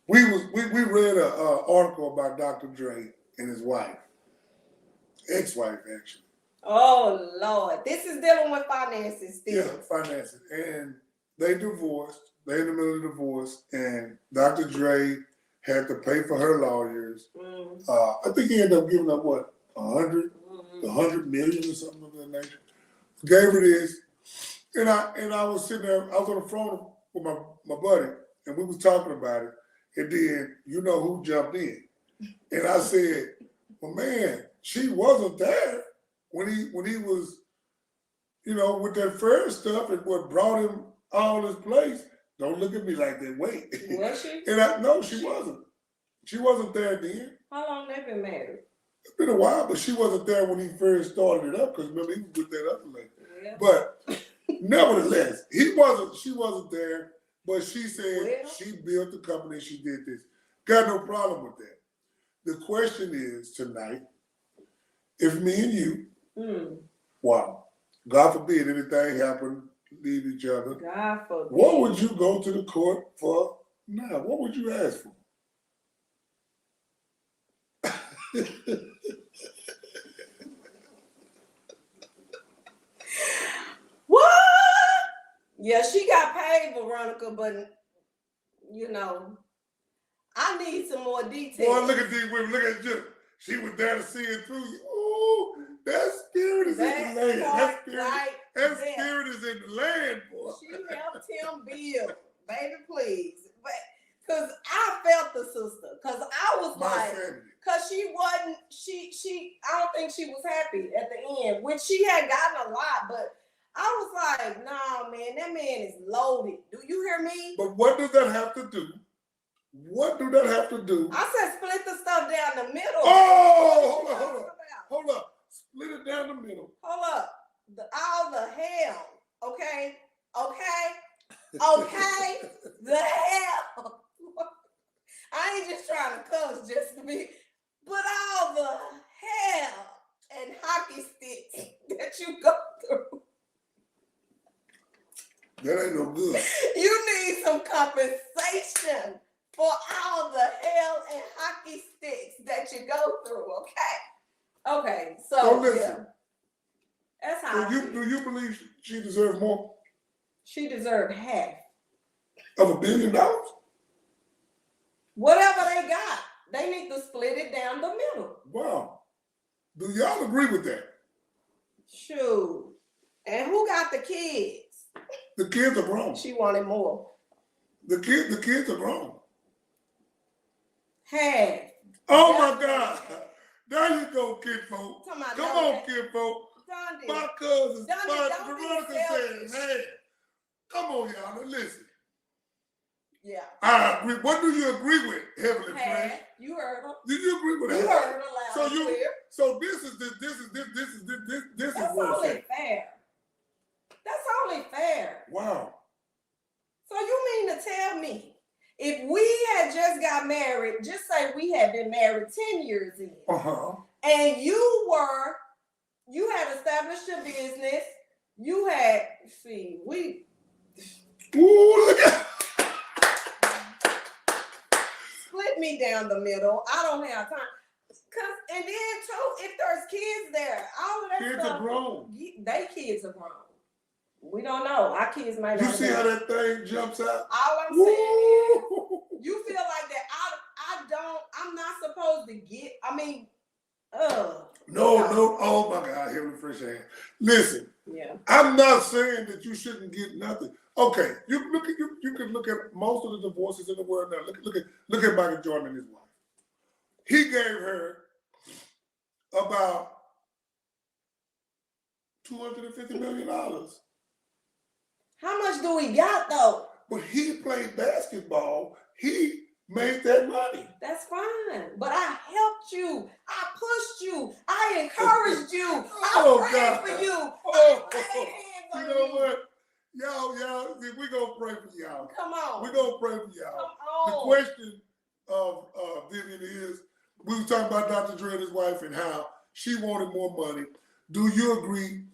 We read an article about Dr. Dre and his wife, ex-wife actually. Oh Lord, this is dealing with finances still. Yeah, finances, and they divorced. they in the middle of the divorce, and Dr. Dre had to pay for her lawyers. I think he ended up giving up what, 100 million or something of that nature. Gave her this, and I was sitting there. I was on the phone with my buddy, and we was talking about it. And then you know who jumped in, and I said, "Well, man, she wasn't there when he was, you know, with that first stuff and what brought him all this place." Don't look at me like that. Wait. Was she? And no, she wasn't. She wasn't there then. How long they been married? It's been a while, but she wasn't there when he first started it up, because remember, he was with that other lady. Yeah. But nevertheless, she wasn't there, but she said she built the company, she did this. Got no problem with that. The question is tonight, if me and you, wow, God forbid anything happened, leave each other. God forbid. What would you go to the court for now? What would you ask for? What? Yeah, she got paid, Veronica, but you know, I need some more details. Boy, look at these women. Look at you. She was there to see it through you. Ooh, that spirit is in the land. That spirit is in the land, boy. She helped him build. Baby, please. But because I felt the sister. Because I was because she wasn't, I don't think she was happy at the end, which she had gotten a lot, but I was like, nah, man, that man is loaded. Do you hear me? But what does that have to do? What do that have to do? I said split the stuff down the middle. Oh, hold up. Split it down the middle. Hold up. All the hell. Okay? The hell. I ain't just trying to cuss just to be, but all the hell and hockey sticks that you go through. That ain't no good. You need some compensation for all the hell and hockey sticks that you go through, okay? Okay, so listen. yeah. That's how Do you believe she deserves more? She deserved half. Of $1 billion? Whatever they got, they need to split it down the middle. Wow. Do y'all agree with that? Shoot. And who got the kids? The kids are grown. She wanted more. The kids are grown. Half. Oh my God. There you go, kid folk. Come on, kid folk. Done My cousins, Veronica said, hey, come on, y'all, now listen. Yeah. I agree. What do you agree with, Heavenly Friend? You heard them. Did you agree with that? You heard them loud and clear. So this is That's what only fair. That's only fair. Wow. So you mean to tell me, if we had just got married, just say we had been married 10 years in, and you had established your business, you had, Ooh, look at split me down the middle. I don't have time. And then too, if there's kids there, all of that kids stuff. are grown. They kids are grown. We don't know. Our kids might not. You see how that thing jumps out? All I'm saying is, you feel like that. I'm not supposed to get. I mean, No. Oh my God, Heavenly Fresh hand. Listen. Yeah. I'm not saying that you shouldn't get nothing. Okay, you can look at most of the divorces in the world now. Look at Michael Jordan and his wife. He gave her about $250 million. How much do we got though? But he played basketball. He made that money. That's fine. But I helped you. I pushed you. I encouraged you. I prayed for you. You know what? Y'all, we gonna pray for y'all. Come on. We gonna pray for y'all. Come on. The question of Vivian is, we were talking about Dr. Dre and his wife and how she wanted more money. Do you agree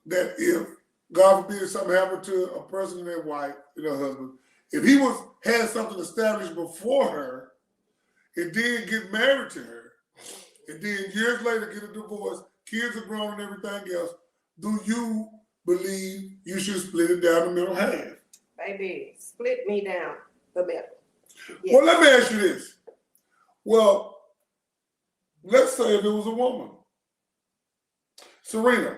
that if, God forbid, something happened to a person and their wife and her husband, if he had something established before her and then get married to her, and then years later get a divorce, kids are grown and everything else, do you believe you should split it down the middle half? Baby, split me down the middle. Yes. Well, let me ask you this. Well, let's say if it was a woman. Serena,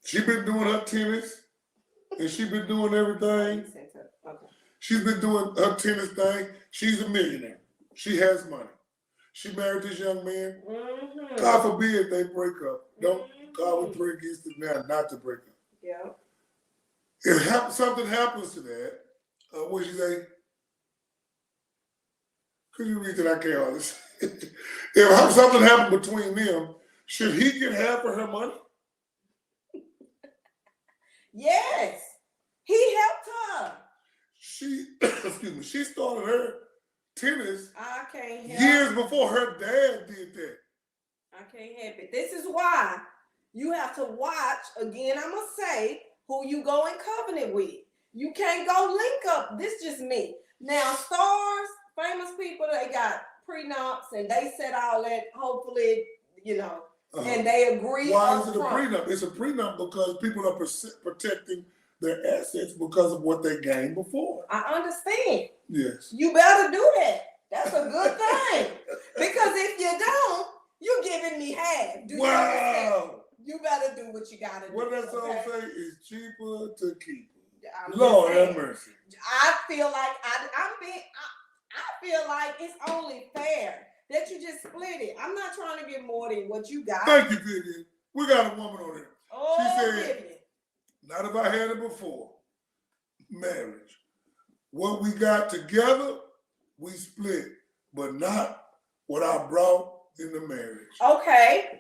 she been doing her tennis, and she been doing everything. Okay. She's been doing her tennis thing. She's a millionaire. She has money. She married this young man. Mm-hmm. God forbid they break up. Don't God would pray against the man not to break up. Yeah. If something happens to that, what you say? Could you read that? I can't understand. If something happened between them, should he get half of her money? Yes. He helped her. She, excuse me, she started her tennis I can't help years before her dad did that. I can't help it. This is why you have to watch, again, I'm going to say, who you go in covenant with. You can't go link up. This just me. Now, stars, famous people, they got prenups and they said all that, hopefully, you know, and they agree. Why is it a prenup? It's a prenup because people are protecting their assets because of what they gained before. I understand. Yes. You better do that. That's a good thing. Because if you don't, you're giving me half. Do you understand? You better do what you gotta do. What that song say is cheaper to keep. I'm Lord have mercy. I feel like I feel like it's only fair that you just split it. I'm not trying to get more than what you got. Thank you, Vivian. We got a woman on here. Oh, she said, Vivian. not if I had it before. Marriage. What we got together, we split, but not what I brought in the marriage. Okay.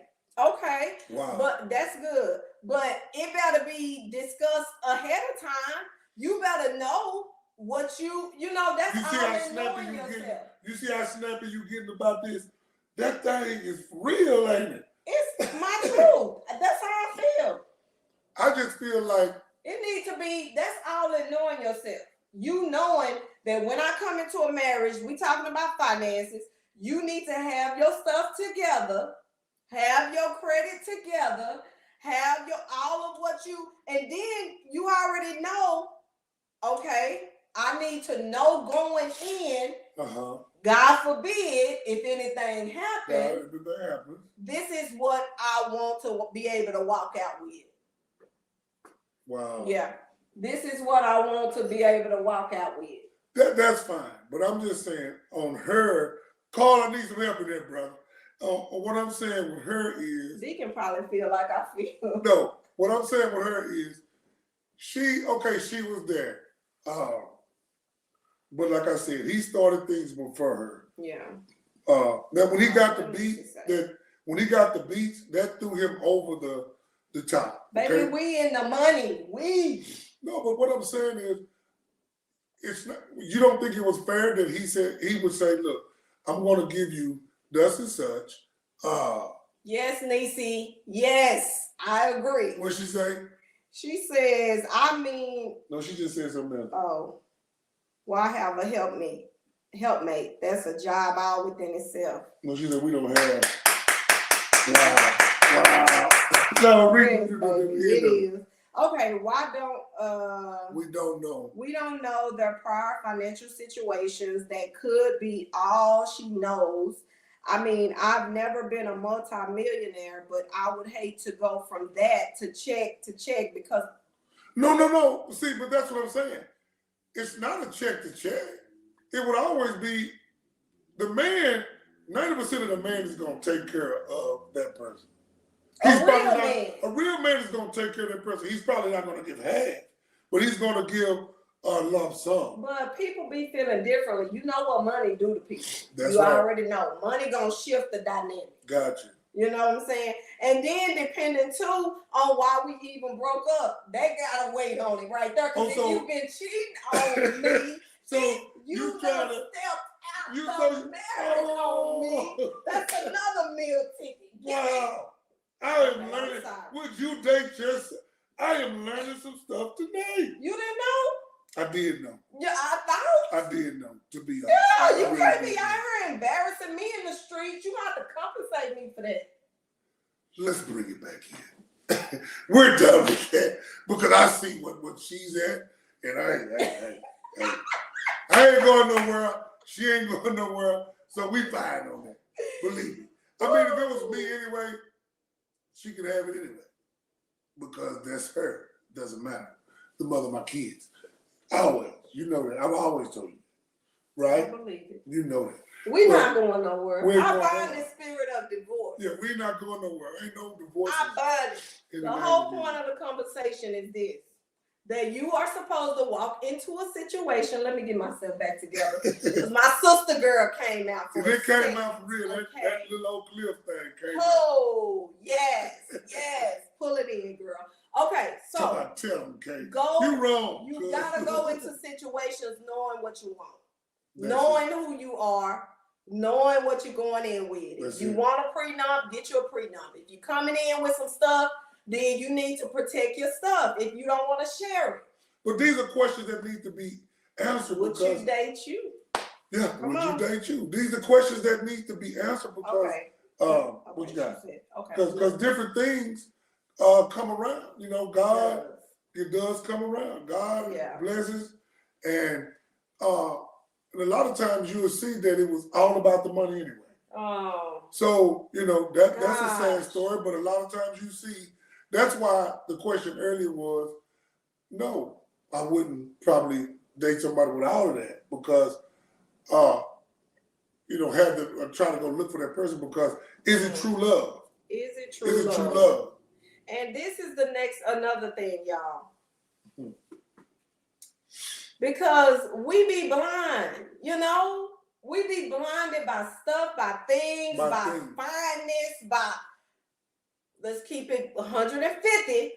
Wow. But that's good. But it better be discussed ahead of time. You better know what you know, that's you see all how in knowing snappy yourself. you see how snappy you getting about this? That thing is real, ain't it? It's my truth. That's how I feel. I just feel like it needs to be, that's all in knowing yourself. You knowing that when I come into a marriage, we talking about finances, you need to have your stuff together, have your credit together, have your all of what you, and then you already know, okay, I need to know going in, God forbid, if anything happens, this is what I want to be able to walk out with. Wow. Yeah. This is what I want to be able to walk out with. That's fine. But I'm just saying, on her, Carla needs some help in that, brother. What I'm saying with her is... Deacon probably feel like I feel. No. What I'm saying with her is, she was there. But like I said, he started things before her. Yeah. That when he got the beats, that threw him over the top. Baby, okay? we in the money. No, but what I'm saying is, it's not. You don't think it was fair that he would say, "Look, I'm going to give you thus and such." Yes, Niecy. Yes, I agree. What'd she say? She says, I mean. No, she just said something else. Oh, well, I have a helpmate. That's a job all within itself. No, she said we don't have. Wow. No, it is. Okay, why don't we don't know. We don't know their prior financial situations. That could be all she knows. I mean, I've never been a multi-millionaire, but I would hate to go from that to check because No. See, but that's what I'm saying. It's not a check to check. It would always be the man. 90% of the man is going to take care of that person. A real man is going to take care of that person. He's probably not going to give half, but he's going to give a lump sum. But people be feeling differently. You know what money do to people. That's you right. already know. Money going to shift the dynamic. Gotcha. You know what I'm saying? And then depending too on why we even broke up, they got to wait on it right there. Because if you've been cheating on me, so you trying to step out of marriage on me. That's another meal ticket. Wow. I am learning. Would you date yourself? I am learning some stuff today. You didn't know? I did know. Yeah, I thought. I did know, to be honest. Yeah, you can't be out here embarrassing me in the street. You have to compensate me for that. Let's bring it back in. We're done with that because I see what she's at And I ain't going nowhere. She ain't going nowhere. So we fine on that. Believe me. I mean, if it was me anyway, she could have it anyway. Because that's her. Doesn't matter. The mother of my kids. Always. You know that. I've always told you. Right? I believe it. You know that. We're not going nowhere. I bind the spirit of divorce. Yeah, we're not going nowhere. Ain't no divorce. I bind it. The whole point of the conversation is this. That you are supposed to walk into a situation. Let me get myself back together. Because my sister girl came out. It came out for real. Okay. That little old cliff thing came out. Oh, yes. Pull it in, girl. Okay, so tell them, Kate. Go. You wrong. You gotta go into situations knowing what you want, knowing who you are, knowing what you're going in with. If you want a prenup, get you a prenup. If you're coming in with some stuff, then you need to protect your stuff. If you don't want to share it. But these are questions that need to be answered. Would you date you? Yeah, would you date you? These are questions that need to be answered because what you got? Because different things come around. You know, God, it does come around. God blesses, and a lot of times you will see that it was all about the money anyway. Oh. So, you know, that's a sad story, but a lot of times you see, that's why the question earlier was, no, I wouldn't probably date somebody with all of that because, you know, try to go look for that person because is it true love? Is it true love? And this is another thing, y'all. Because we be blind, you know? We be blinded by stuff, by things, by fineness, by, let's keep it 150.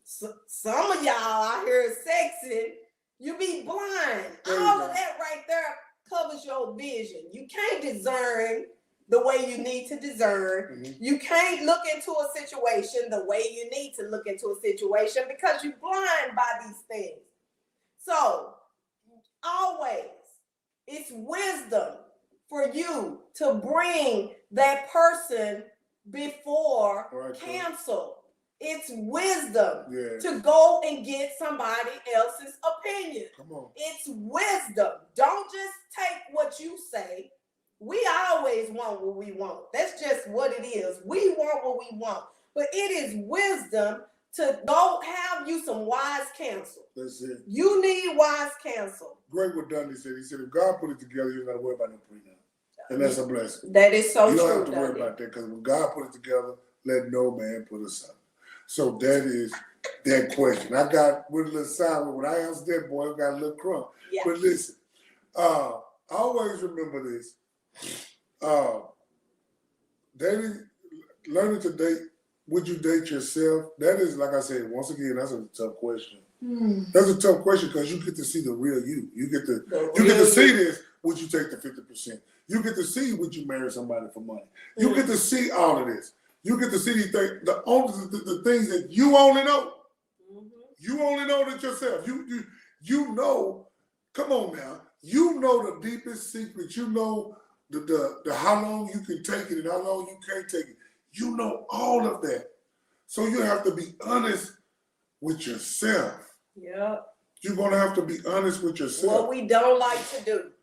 Some of y'all out here sexing, you be blind. All of that right there covers your vision. You can't discern the way you need to discern. Mm-hmm. You can't look into a situation the way you need to look into a situation because you're blind by these things. So, always, it's wisdom for you to bring that person before cancel. It's wisdom to go and get somebody else's opinion. Come on. It's wisdom. Don't just take what you say. We always want what we want. That's just what it is. We want what we want. But it is wisdom to go have you some wise counsel. That's it. You need wise counsel. Great what Dundee said. He said, if God put it together, you don't got to worry about no prenup. And that's a blessing. That is so true. You don't have to worry about that because when God put it together, let no man put us up. So that is that question. I got with a little sound. When I answered that, boy, I got a little crumb. Yeah. But listen, I always remember this. Learning to date, would you date yourself? That is, like I said, once again, that's a tough question. That's a tough question because you get to see the real you. You get to see this. Would you take the 50%? You get to see would you marry somebody for money? You get to see all of this. You get to see these things, the things that you only know. Mm-hmm. You only know that yourself. You know. Come on now. You know the deepest secret. You know the how long you can take it and how long you can't take it. You know all of that. So you have to be honest with yourself. Yeah. You're gonna have to be honest with yourself. What we don't like to do.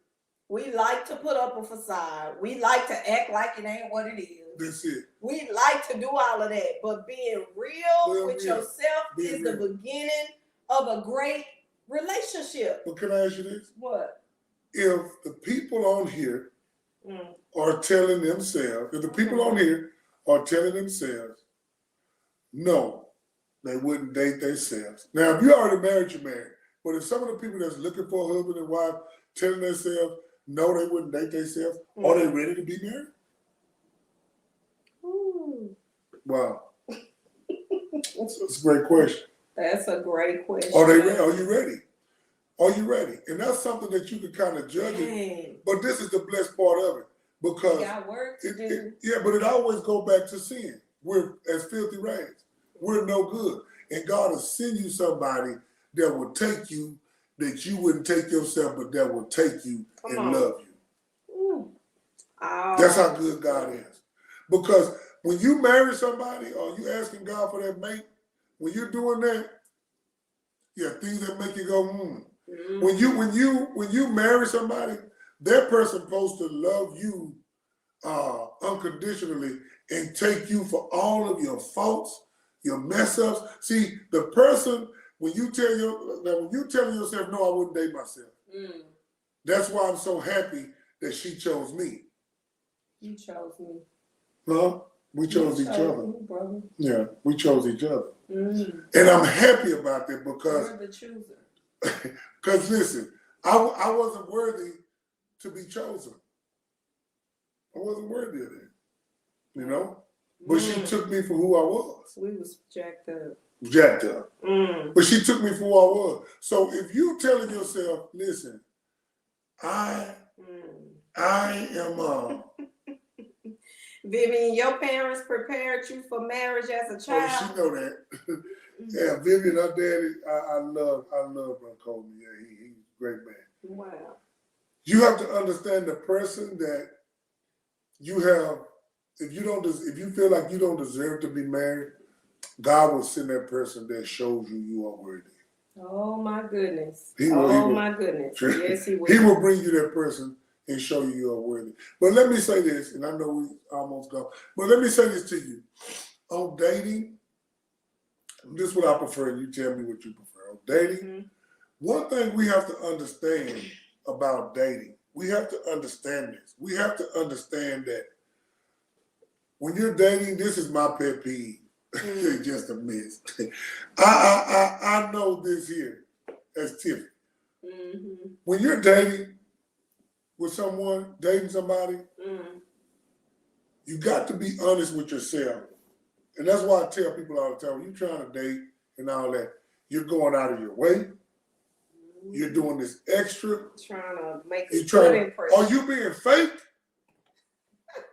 We like to put up a facade. We like to act like it ain't what it is. That's it. We like to do all of that. But being real with yourself is the beginning of a great relationship. But can I ask you this? What? If the people on here are telling themselves, no, they wouldn't date themselves. Now, if you already married, you're married. But if some of the people that's looking for a husband and wife telling themselves, no, they wouldn't date themselves, are they ready to be married? Wow. That's a great question. That's a great question. Are they ready? Are you ready? Are you ready? And that's something that you can kind of judge it. But this is the blessed part of it. Because you got work to do. But it always goes back to sin. We're as filthy rags. We're no good. And God will send you somebody that will take you, that you wouldn't take yourself, but that will take you and love you. That's how good God is. Because when you marry somebody or you asking God for that mate, when you're doing that, Yeah, things that make you go, When you marry somebody, that person supposed to love you unconditionally and take you for all of your faults, your mess ups. See, the person when you telling yourself, no, I wouldn't date myself. That's why I'm so happy that she chose me. You chose me. Huh? We chose each other. Me, brother. Yeah, we chose each other. And I'm happy about that because you're the chooser. Because listen, I wasn't worthy to be chosen. I wasn't worthy of that, you know. But she took me for who I was. We was jacked up. Jacked up. But she took me for who I was. So if you telling yourself, listen, I am. Vivian, your parents prepared you for marriage as a child. Oh, she know that. Yeah, Vivian, her daddy, I love Brother Coleman. Yeah, he's a great man. Wow. You have to understand the person that you have. If you feel like you don't deserve to be married, God will send that person that shows you are worthy. Oh my goodness. My goodness. Yes, he will. He will bring you that person and show you are worthy. But let me say this, and I know we almost go, but let me say this to you. On dating, this is what I prefer, and you tell me what you prefer. On dating, one thing we have to understand about dating, we have to understand this. We have to understand that when you're dating, this is my pet peeve. Just a miss. I know this here as Tiffany. When you're dating with someone, dating somebody, you got to be honest with yourself. And that's why I tell people all the time, when you're trying to date and all that, you're going out of your way. You're doing this extra. Trying to make a good impression. Are you being fake?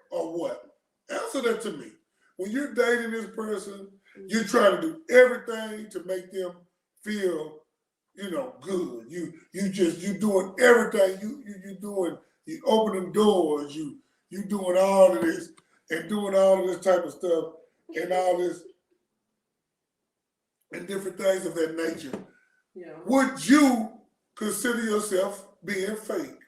Or what? Answer that to me. When you're dating this person, you're trying to do everything to make them feel, good. You doing everything. You opening doors. You doing all of this and doing all of this type of stuff and all this and different things of that nature. Yeah. Would you consider yourself being fake?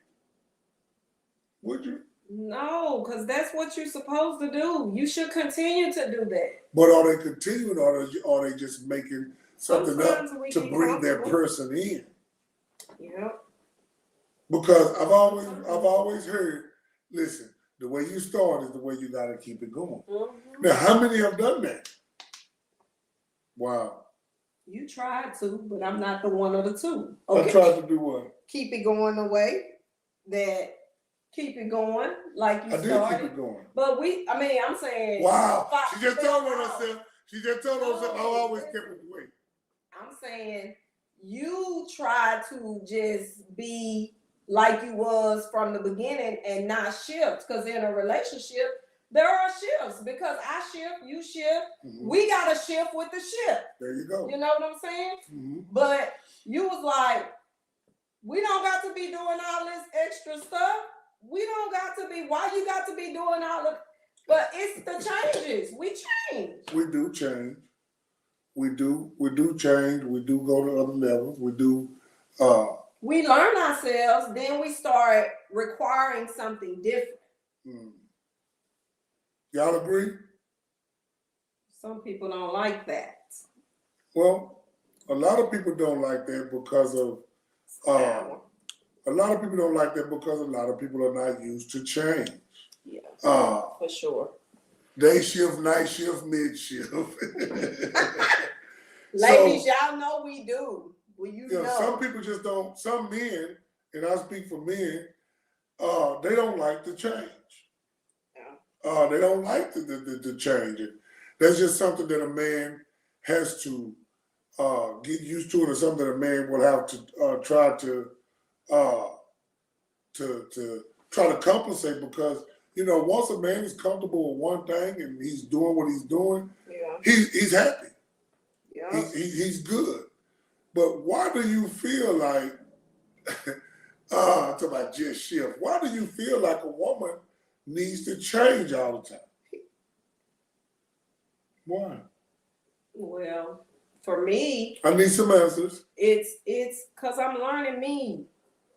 Would you? No, because that's what you're supposed to do. You should continue to do that. But are they continuing, or are they just making something up to bring that person in? Yeah. Because I've always heard, listen, the way you start is the way you got to keep it going. Now, how many have done that? Wow. You tried to, but I'm not the one of the two. Okay. I tried to do what? Keep it going the way that. Keep it going like you started. I did keep it going. But I'm saying. Wow. She just told herself. I always kept it away. I'm saying you try to just be like you was from the beginning and not shift. Because in a relationship, there are shifts. Because I shift, you shift. We got to shift with the shift. There you go. You know what I'm saying? But you was like, we don't got to be doing all this extra stuff. We don't got to be, why you got to be doing all of, but it's the changes. We change. We do change. We do change. We do go to other levels. We do. We learn ourselves, then we start requiring something different. Y'all agree? Some people don't like that. Well, a lot of people don't like that because of, a lot of people don't like that because a lot of people are not used to change. Yeah, for sure. Day shift, night shift, mid shift. Ladies, y'all know we do. Know. Some people just don't. Some men, and I speak for men, they don't like the change. Yeah. They don't like the change. That's just something that a man has to get used to, or something a man will have to try to compensate, because once a man is comfortable with one thing and he's doing what he's doing, he's happy. Yeah. He's good. But why do you feel like talk about just shift? Why do you feel like a woman needs to change all the time? Why? Well, for me, I need some answers. it's because I'm learning me,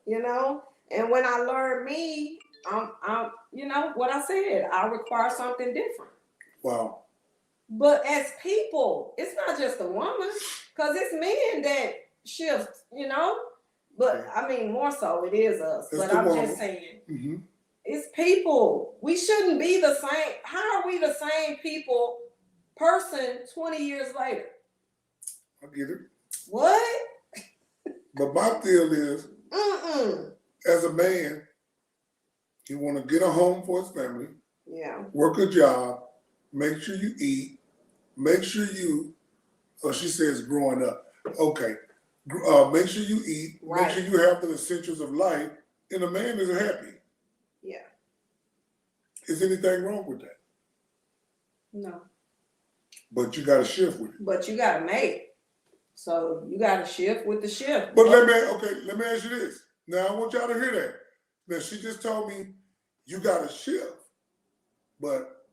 you know. And when I learn me, I'm you know what I said. I require something different. Wow. But as people, it's not just a woman, because it's men that shift, you know. But I mean, more so, it is us. It's but the I'm woman. just saying, Mm-hmm. it's people. We shouldn't be the same. How are we the same person 20 years later? I get it. What? But my deal is, as a man, you want to get a home for his family, Yeah. work a job, make sure you eat, make sure you, she says growing up, okay, make sure you eat, Right. make sure you have the essentials of life, and a man is happy. Yeah. Is anything wrong with that? No. But you got to shift with it. But you got to make. So you got to shift with the shift. But let me ask you this. Now I want y'all to hear that. Now she just told me you got to shift, but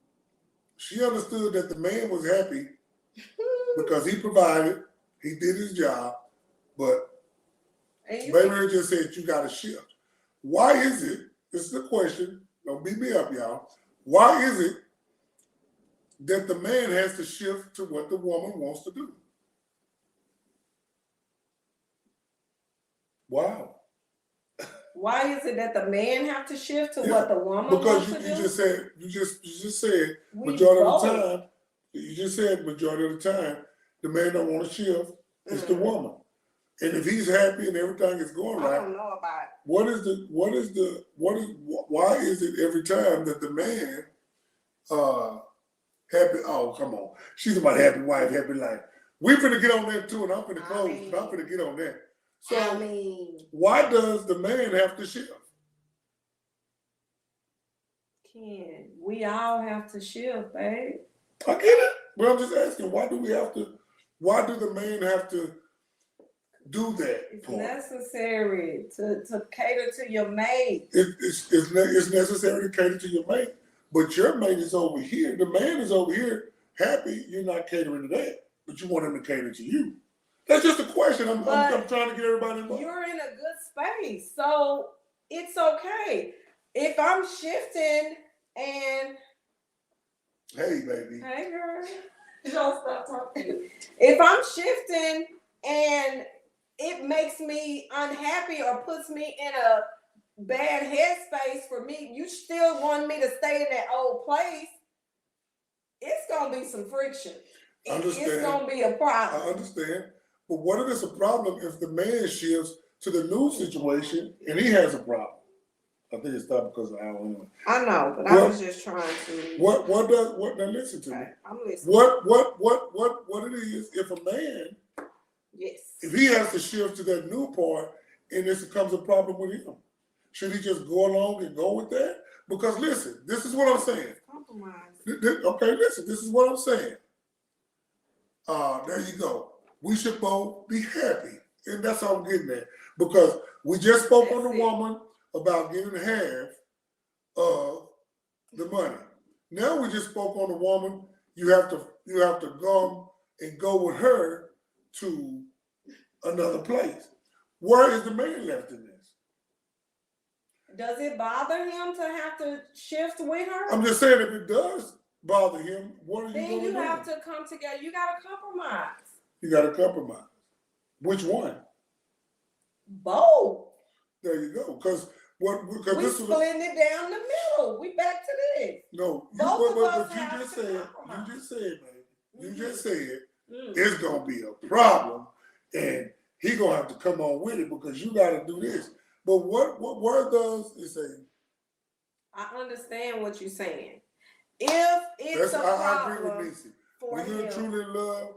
she understood that the man was happy because he provided, he did his job, but Baby just said you got to shift. Why is it? This is a question. Don't beat me up, y'all. Why is it that the man has to shift to what the woman wants to do? Wow. Why is it that the man have to shift to what the woman wants to do? Because you just said majority of the time, you just said majority of the time, the man don't want to shift, it's the woman. And if he's happy and everything is going right, I don't know about it. Why is it every time that the man happy, oh come on. She's about happy wife, happy life. We finna get on that too, and I'm finna close, but I'm finna get on that. So why does the man have to shift? Ken, we all have to shift, babe. I get it. But I'm just asking, why do the man have to do that? It's necessary to cater to your mate. It's necessary to cater to your mate, but your mate is over here. The man is over here happy. You're not catering to that, but you want him to cater to you. That's just a question. I'm trying to get everybody involved. You're in a good space, so it's okay. If I'm shifting and hey, baby. Hey, girl. Don't stop talking. If I'm shifting and it makes me unhappy or puts me in a bad headspace for me, you still want me to stay in that old place, it's going to be some friction. It's going to be a problem. I understand. But what if it's a problem if the man shifts to the new situation and he has a problem? I think it's not because of Al anyway. I know, but I was just trying to. Now listen to me. I'm listening. What it is if a man, yes, if he has to shift to that new part and this becomes a problem with him, should he just go along and go with that? Because listen, this is what I'm saying. Compromise. Okay, listen, this is what I'm saying. There you go. We should both be happy. And that's all I'm getting at. Because we just spoke on the woman about giving half of the money. Now we just spoke on the woman. You have to go with her to another place. Where is the man left in this? Does it bother him to have to shift with her? I'm just saying if it does bother him, what are you going to do? Then you have to come together. You got to compromise. You got to compromise. Which one? Both. There you go. Because we splitting it down the middle. We back to this. No, both of us you have just to said, compromise. You just said it's gonna be a problem, and he gonna have to come on with it because you got to do this. But what word does it say? I understand what you're saying. If it's I agree with Nisi. When you're truly in love,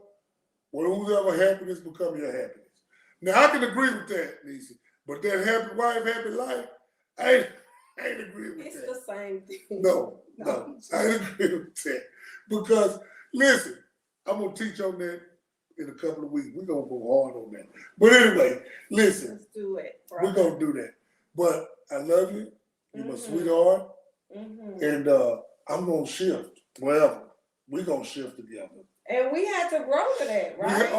whoever happiness become your happiness. Now I can agree with that, Nisi. But that happy wife, happy life, I ain't agree with that. It's the same thing. No, I ain't agree with that. Because, listen, I'm going to teach on that in a couple of weeks. We're going to go hard on that. But anyway, listen. Let's do it. We're going to do that. But I love you. You're my sweetheart. And I'm going to shift wherever. we're going to shift together. And we had to grow to that, right?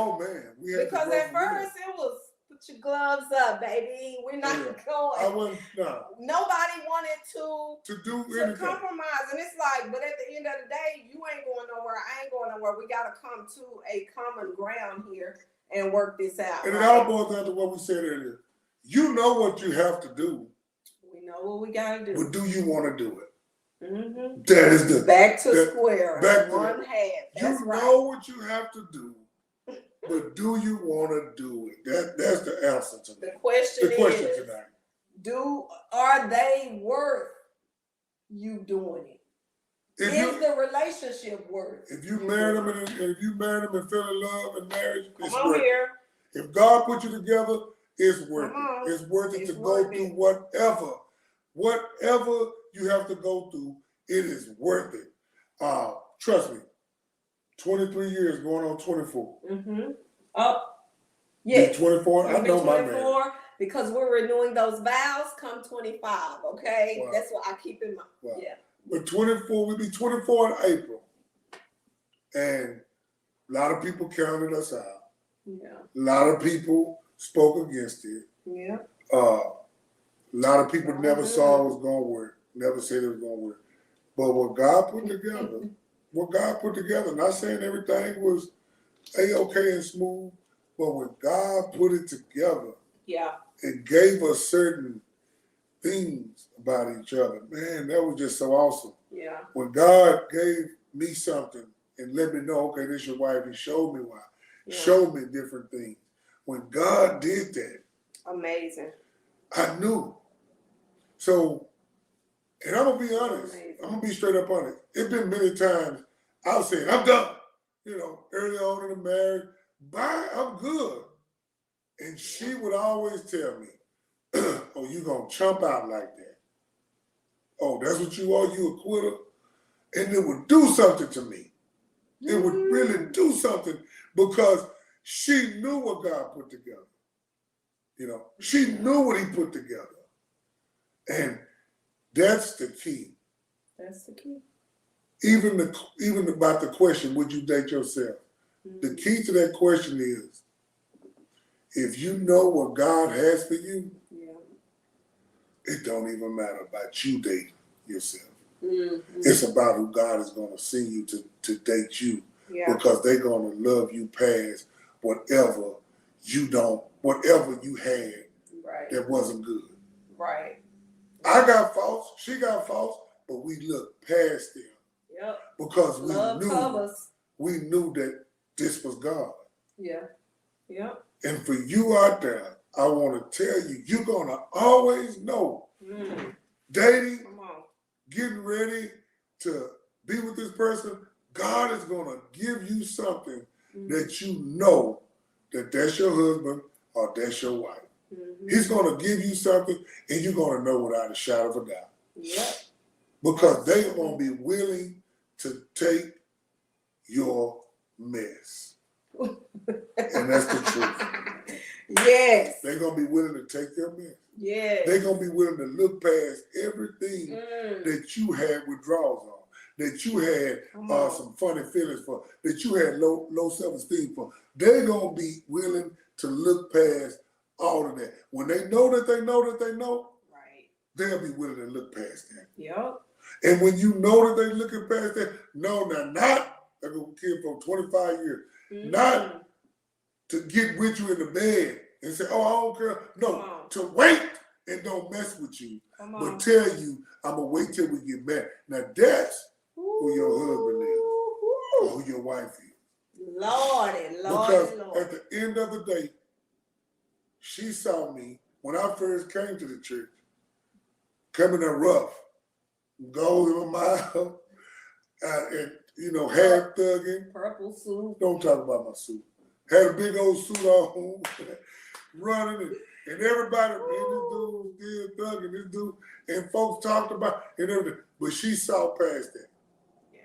Because at first it was put your gloves up, baby. We're not going. I wasn't. No. Nobody wanted to do anything. To compromise, and it's like, but at the end of the day, you ain't going nowhere. I ain't going nowhere. We got to come to a common ground here and work this out. And it all boils down to what we said earlier. You know what you have to do. We know what we got to do. But do you want to do it? Mm-hmm. That is the back to square. Back one to half. That's you right. know what you have to do, but do you want to do it? That's the answer to that. The question is, tonight. Are they worth you doing it? Is the relationship worth? If you married them and fell in love and marriage, it's worth here. it. If God put you together, it's worth it. It's worth it to go through whatever you have to go through. It is worth it. Trust me. 23 years going on 24. Mm-hmm. Yeah. 24. I know my man. Because we're renewing those vows come 25. Okay, wow. That's what I keep in mind. Wow. Yeah. But 24, we'll be 24 in April, and a lot of people counted us out. Yeah. A lot of people spoke against it. Yeah. A lot of people never saw it was going to work. Never said it was going to work. But what God put together, not saying everything was A-okay and smooth, but when God put it together, it gave us certain things about each other. Man, that was just so awesome. Yeah. When God gave me something and let me know, okay, this is your wife, He showed me why. Yeah. Showed me different things. When God did that, amazing. I knew. So, and I'm gonna be honest. Amazing. I'm gonna be straight up honest. It's been many times I've said, I'm done. Early on in the marriage, bye, I'm good. And she would always tell me, oh, you gonna chump out like that. Oh, that's what you are, you a quitter? And it would do something to me. It would really do something because she knew what God put together. She knew what He put together. And that's the key. That's the key. Even about the question, would you date yourself? Mm-hmm. The key to that question is, if you know what God has for you, it don't even matter about you dating yourself. Mm-hmm. It's about who God is going to send you to date you, because they're going to love you past whatever you had that wasn't good. Right. I got faults, she got faults, but we look past them. Yep. Because we knew that this was God. Yeah. Yep. And for you out there, I want to tell you, you're going to always know, dating, getting ready to be with this person, God is going to give you something that you know that's your husband or that's your wife. Mm-hmm. He's going to give you something and you're going to know without a shadow of a doubt. Yep. Because they're going to be willing to take your mess. And that's the truth. Yes. They're going to be willing to take your mess. Yes. They're going to be willing to look past everything that you had withdrawals on, that you had some funny feelings for, that you had low self-esteem for. They're going to be willing to look past all of that. When they know that they know that they know, they'll be willing to look past that. Yep. And when you know that they're looking past that, not like a kid from 25 years, not to get with you in the bed and say, oh, I don't care. No, to wait and don't mess with you, but tell you, I'm going to wait till we get married. Now that's who your husband is, or who your wife is. Lordy. Because at the end of the day, she saw me when I first came to the church, coming in rough, gold in my mouth, and half thugging. Purple suit. Don't talk about my suit. Had a big old suit on, running, and everybody, man, this dude still thugging, this dude, and folks talked about and everything. But she saw past that. Yeah.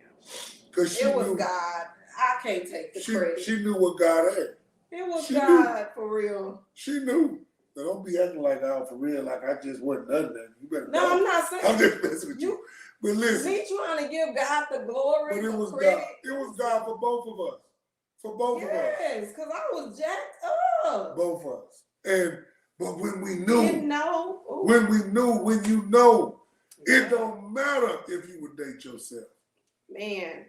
Because it was God. I can't take the credit. She knew what God had. It was God, for real. She knew. Now, don't be acting like for real, like I just wasn't nothing. You better I'm not saying. I'm just messing with you. But listen. Me trying to give God the glory, But it was credit. God. It was God for both of us. For both of us. Yes, because I was jacked up. Both of us. But when we knew, Didn't know. Ooh. when you know, it don't matter if you would date yourself. Man.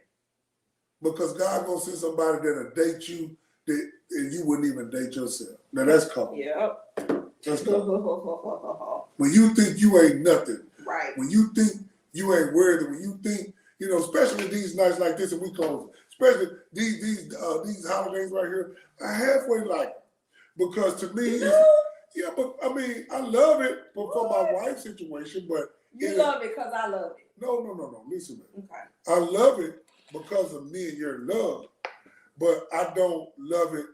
Because God gonna send somebody that'll date you and you wouldn't even date yourself. Now that's cold. Yep. That's cold. When you think you ain't nothing. Right. When you think you ain't worthy, when you think, especially these nights like this and we close, especially these holidays right here, I halfway like them. Because to me, yeah, but I mean, I love it for my wife's situation, but you love it because I love it. No. Listen, man. Okay. I love it because of me and your love, but I don't love it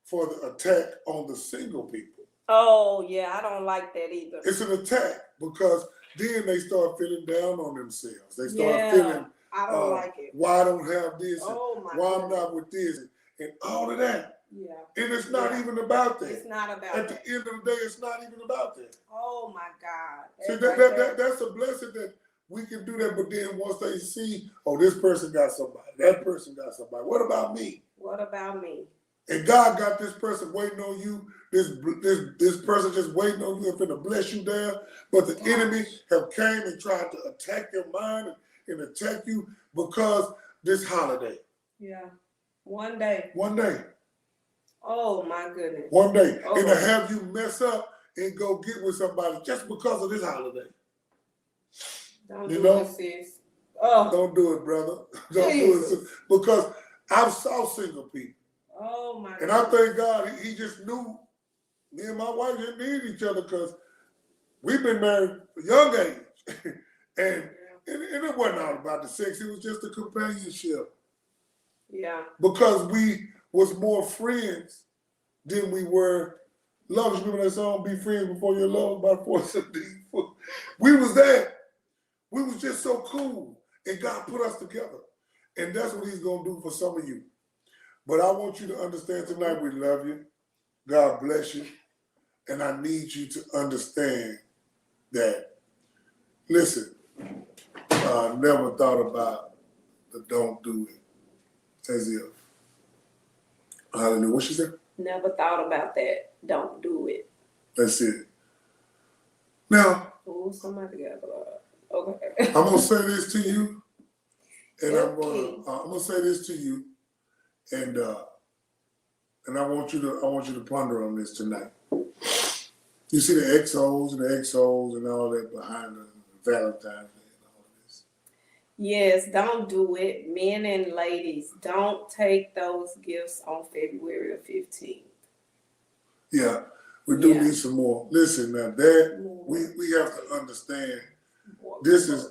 for the attack on the single people. Oh yeah, I don't like that either. It's an attack because then they start feeling down on themselves. They start feeling, I don't like it. Why I don't have this? Oh my why goodness. I'm not with this? And all of that. Yeah. And it's not even about that. It's not about At that. the end of the day, it's not even about that. Oh my God. See, that's a blessing that we can do that, but then once they see, oh, this person got somebody, that person got somebody. What about me? What about me? And God got this person waiting on you. This person just waiting on you and finna bless you down. But the enemy have came and tried to attack your mind and attack you because this holiday. Yeah. One day. One day. Oh my goodness. One day. Oh. And to have you mess up and go get with somebody just because of this holiday. Don't do it, sis. Oh. Don't do it, brother. Don't do it, sis. Because I saw single people. Oh my God. And I thank God he just knew me and my wife didn't need each other because we've been married for young age. and it wasn't all about the sex. It was just the companionship. Yeah. Because we was more friends than we were lovers. Remember that song, Be Friends Before You're Loved by Force of Deep? We was that. We was just so cool. And God put us together. And that's what he's going to do for some of you. But I want you to understand tonight we love you. God bless you. And I need you to understand that, listen, I never thought about the don't do it as if. Hallelujah. What she said? Never thought about that. Don't do it. That's it. Now, somebody got blood. Okay. I'm going to say this to you. And I'm going to say this to you. And I want you to ponder on this tonight. You see the XOs and all that behind the Valentine's Day and all of this. Yes, don't do it. Men and ladies, don't take those gifts on February the 15th. Yeah, we do need some more. Listen, now that we have to understand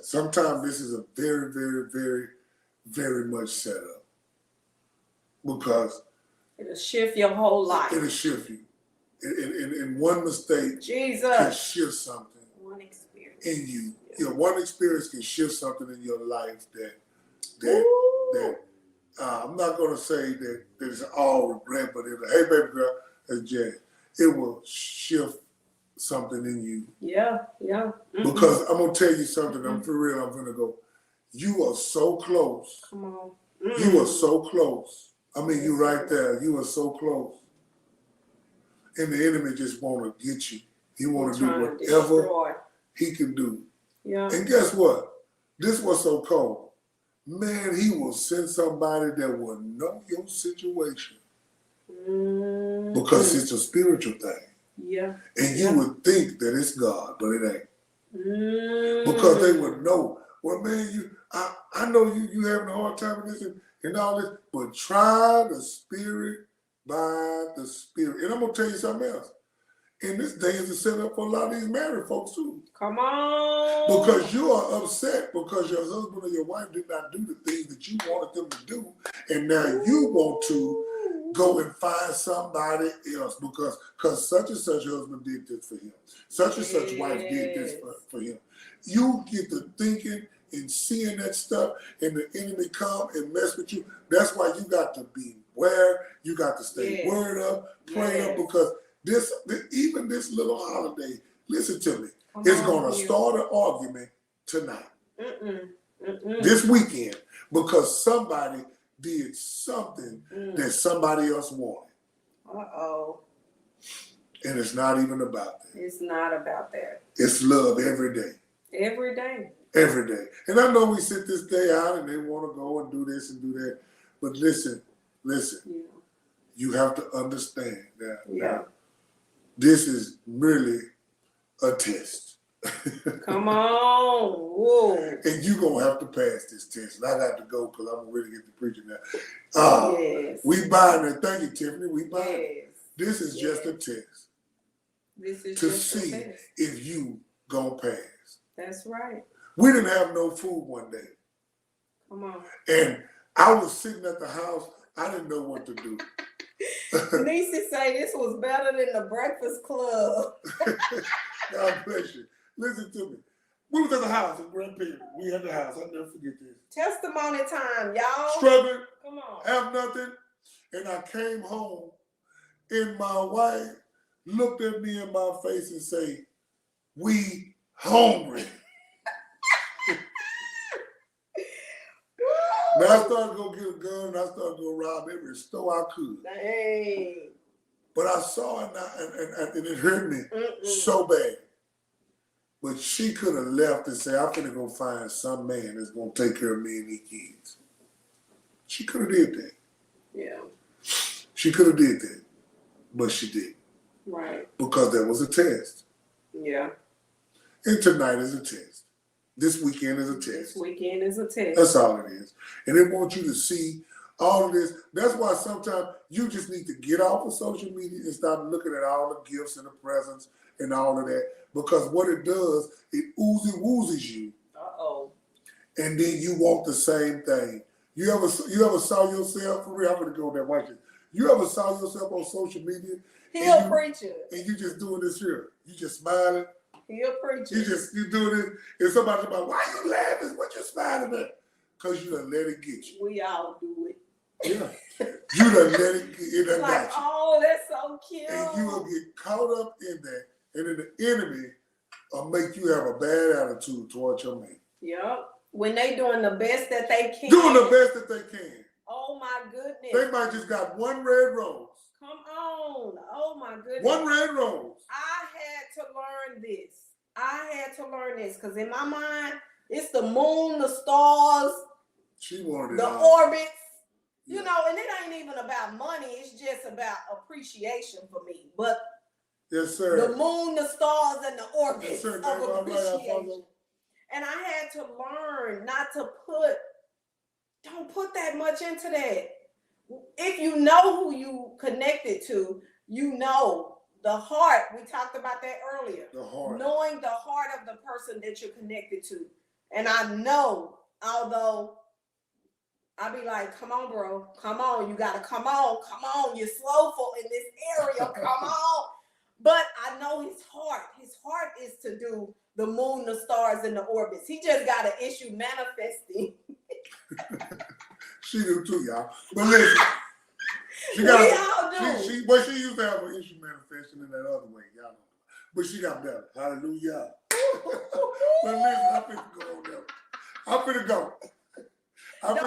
sometimes this is a very, very, very, very much set up. Because it'll shift your whole life. It'll shift you. In one mistake Jesus can shift something. One experience. In you. Yeah. One experience can shift something in your life that I'm not going to say that it's all regret, but hey, baby girl, that's Jay. It will shift something in you. Yeah. Mm-hmm. Because I'm going to tell you something. I'm for real. I'm going to go. You are so close. Come on. You are so close. I mean, you right there. You are so close. And the enemy just want to get you. He want to do whatever he can do. Yeah. And guess what? This was so cold. Man, he will send somebody that will know your situation. Mm-hmm. Because it's a spiritual thing. Yeah. And you would think that it's God, but it ain't. Mm-hmm. Because they would know. Well, man, I know you having a hard time with this and all this, but try the spirit by the spirit. And I'm going to tell you something else. In this day is a setup for a lot of these married folks too. Come on. Because you are upset because your husband or your wife did not do the things that you wanted them to do. And now you want to go and find somebody else because such and such husband did this for him. Such and such wife did this for him. You get to thinking and seeing that stuff and the enemy come and mess with you. That's why you got to beware. You got to stay word up, pray up, because even this little holiday, listen to me, it's going to start an argument tonight. this weekend because somebody did something that somebody else wanted. And it's not even about that. It's not about that. It's love every day. Every day. Every day. And I know we sit this day out and they want to go and do this and do that. But listen. Yeah. You have to understand that. Now, this is merely a test. Come on. Whoa. And you're going to have to pass this test. And I got to go because I'm going to really get to preaching now. Yes. We buying it. Thank you, Tiffany. We buying it. Yes. This is just a test. This is to just see a test. if you going to pass. That's right. We didn't have no food one day. Come on. And I was sitting at the house. I didn't know what to do. Niecy say this was better than the Breakfast Club. God bless you. Listen to me. We was at the house in Grand Prairie. We at the house. I'll never forget this. Testimony time, y'all. Struggling. Come on. Have nothing. And I came home and my wife looked at me in my face and say, "We hungry." Now I started to go get a gun and I started to go rob every store I could. Dang. But I saw it and it hurt me so bad. But she could have left and said, "I'm gonna go find some man that's gonna take care of me and these kids." She could have did that. Yeah. She could have did that. But she didn't. Right. Because that was a test. Yeah. And tonight is a test. This weekend is a test. This weekend is a test. That's all it is. And they want you to see all of this. That's why sometimes you just need to get off of social media and stop looking at all the gifts and the presents and all of that. Because what it does, it oozy-woozes you. And then you want the same thing. You ever saw yourself, for real, I'm going to go there, watch it. You ever saw yourself on social media? He a preacher. And you just doing this here. You just smiling. He a preacher. You doing it. And somebody's about, "Why you laughing? What you smiling at?" Because you done let it get you. We all do it. Yeah. You done let it get you. It done like, got you. Oh, that's so cute. And you will get caught up in that. And then the enemy will make you have a bad attitude towards your mate. Yep. When they doing the best that they can. Doing the best that they can. Oh my goodness. They might just got one red rose. Come on. Oh my goodness. One red rose. I had to learn this. Because in my mind, it's the moon, the stars, She wanted it the all. orbits. Yeah. You know, and it ain't even about money. It's just about appreciation for me. But yes, sir. the moon, the stars, and the orbits Yes, sir. of That's all right, appreciation. Alfonso. And I had to learn not to don't put that much into that. If you know who you connected to, you know the heart. We talked about that earlier. The heart. Knowing the heart of the person that you're connected to. And I know, although I be like, "Come on, bro. Come on. You got to come on. Come on. You're slowful in this area. Come on." But I know his heart. His heart is to do the moon, the stars, and the orbits. He just got an issue manifesting. She do too, y'all. But listen, she used to have an issue manifesting in that other way, y'all know. But she got better. Hallelujah. But listen, I'm finna go on there. I'm finna go. I ain't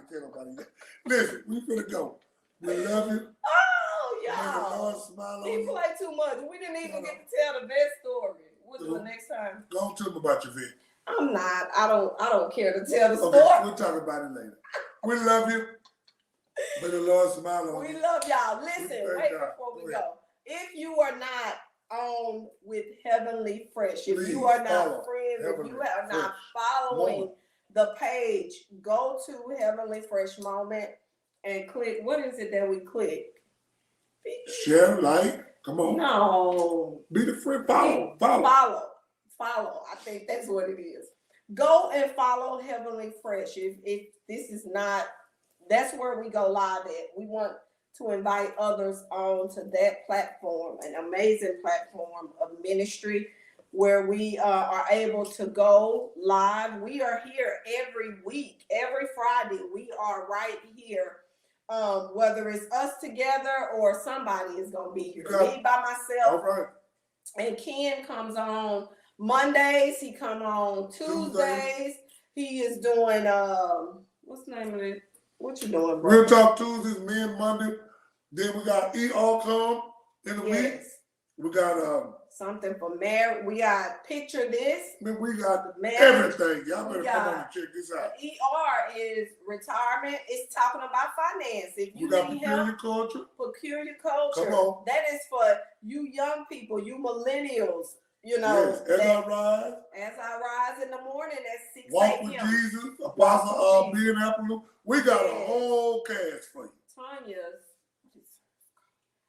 tell nobody yet. Listen, we finna go. We love you. Oh, May the y'all. Lord smile on He you. played too much. We didn't even get to tell the best story. What's the next time? Go on, tell them about your vid. I'm not. I don't care to tell the Okay, story. we'll talk about it later. We love you. May the Lord smile on We you. love y'all. Listen, Thank wait God. before we Go go. If you are not on with Heavenly Fresh, if Please you are follow not friends, if Heavenly you are not Fresh following Moment. the page, go to Heavenly Fresh Moment and click. What is it that we click? Share, like, come on. No. Be the friend. Follow. Follow. I think that's what it is. Go and follow Heavenly Fresh. If this is not, that's where we go live at. We want to invite others on to that platform, an amazing platform of ministry where we are able to go live. We are here every week, every Friday. We are right here. Whether it's us together or somebody is going to be here. Me by myself. All right. And Ken comes on Mondays, he come on Tuesdays. He is doing what's the name of it? What you doing, bro? Real Talk Tuesdays, men Monday. Then we got all come in the week. We got something for marriage. We got Picture This. Man, we got everything. Y'all better come on and check this out. ER is retirement. It's talking about finance. If you need help, peculiar culture. Come on. That is for you young people, you millennials. You know, yes. As I rise in the morning at 6 Walk with Jesus, Apostle Ben Applin. We got a whole cast for you. Tanya's.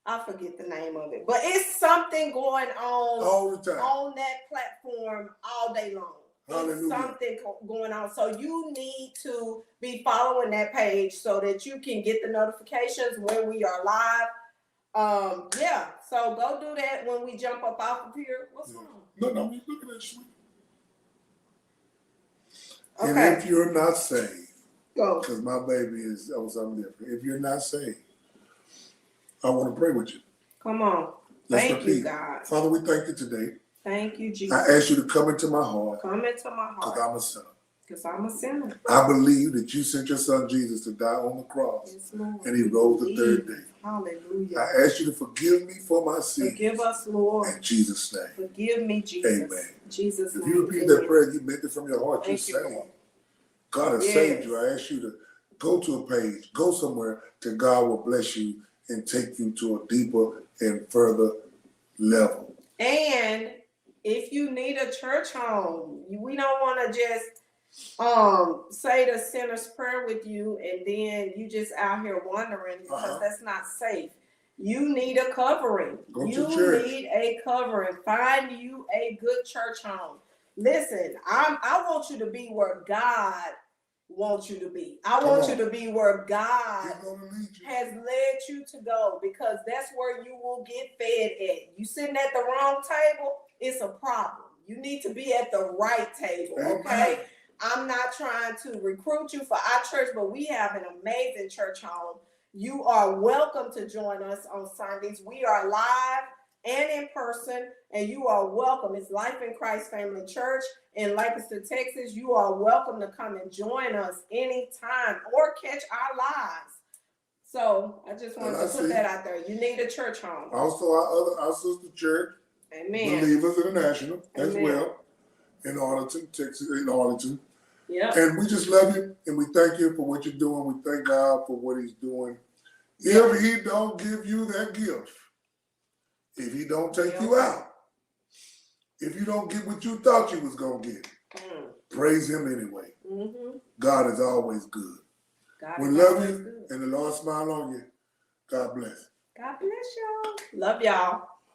I forget the name of it, but it's something going on all the time on that platform all day long. Hallelujah. It's something going on. So you need to be following that page so that you can get the notifications when we are live. Yeah. So go do that when we jump up off of here. What's wrong? No, we looking at you. Okay. And if you're not saved, go. Because my baby is something different. If you're not saved, I want to pray with you. Come on. Thank you, God. Father, we thank you today. Thank you, Jesus. I ask you to come into my heart. Come into my heart. Because I'm a sinner. Because I'm a sinner. I believe that you sent your son Jesus to die on the cross. Yes, Lord. And he rose the third day. Hallelujah. I ask you to forgive me for my sins. Forgive us, Lord. In Jesus' name. Forgive me, Jesus. Amen. Jesus' name. If you repeat that prayer, you meant it from your heart, you're saved. God has saved you. I ask you to go to a page, go somewhere that God will bless you and take you to a deeper and further level. And if you need a church home, we don't want to just say the sinner's prayer with you and then you just out here wandering because that's not safe. You need a covering. You need a covering. Find you a good church home. Listen, I want you to be where God wants you to be. I want you to be where God has led you to go, because that's where you will get fed at. You sitting at the wrong table, it's a problem. You need to be at the right table, okay? I'm not trying to recruit you for our church, but we have an amazing church home. You are welcome to join us on Sundays. We are live and in person, and you are welcome. It's Life in Christ Family Church in Lancaster, Texas. You are welcome to come and join us anytime or catch our lives. So I just wanted to put that out there. You need a church home. Also, our sister church, Amen. Believers International, as well, in Arlington, Texas, Yeah. And we just love you, and we thank you for what you're doing. We thank God for what he's doing. If he don't give you that gift, if he don't take you out, if you don't get what you thought you was going to get, praise him anyway. Mm-hmm. God is always good. We love you, and the Lord smile on you. God bless. God bless y'all. Love y'all.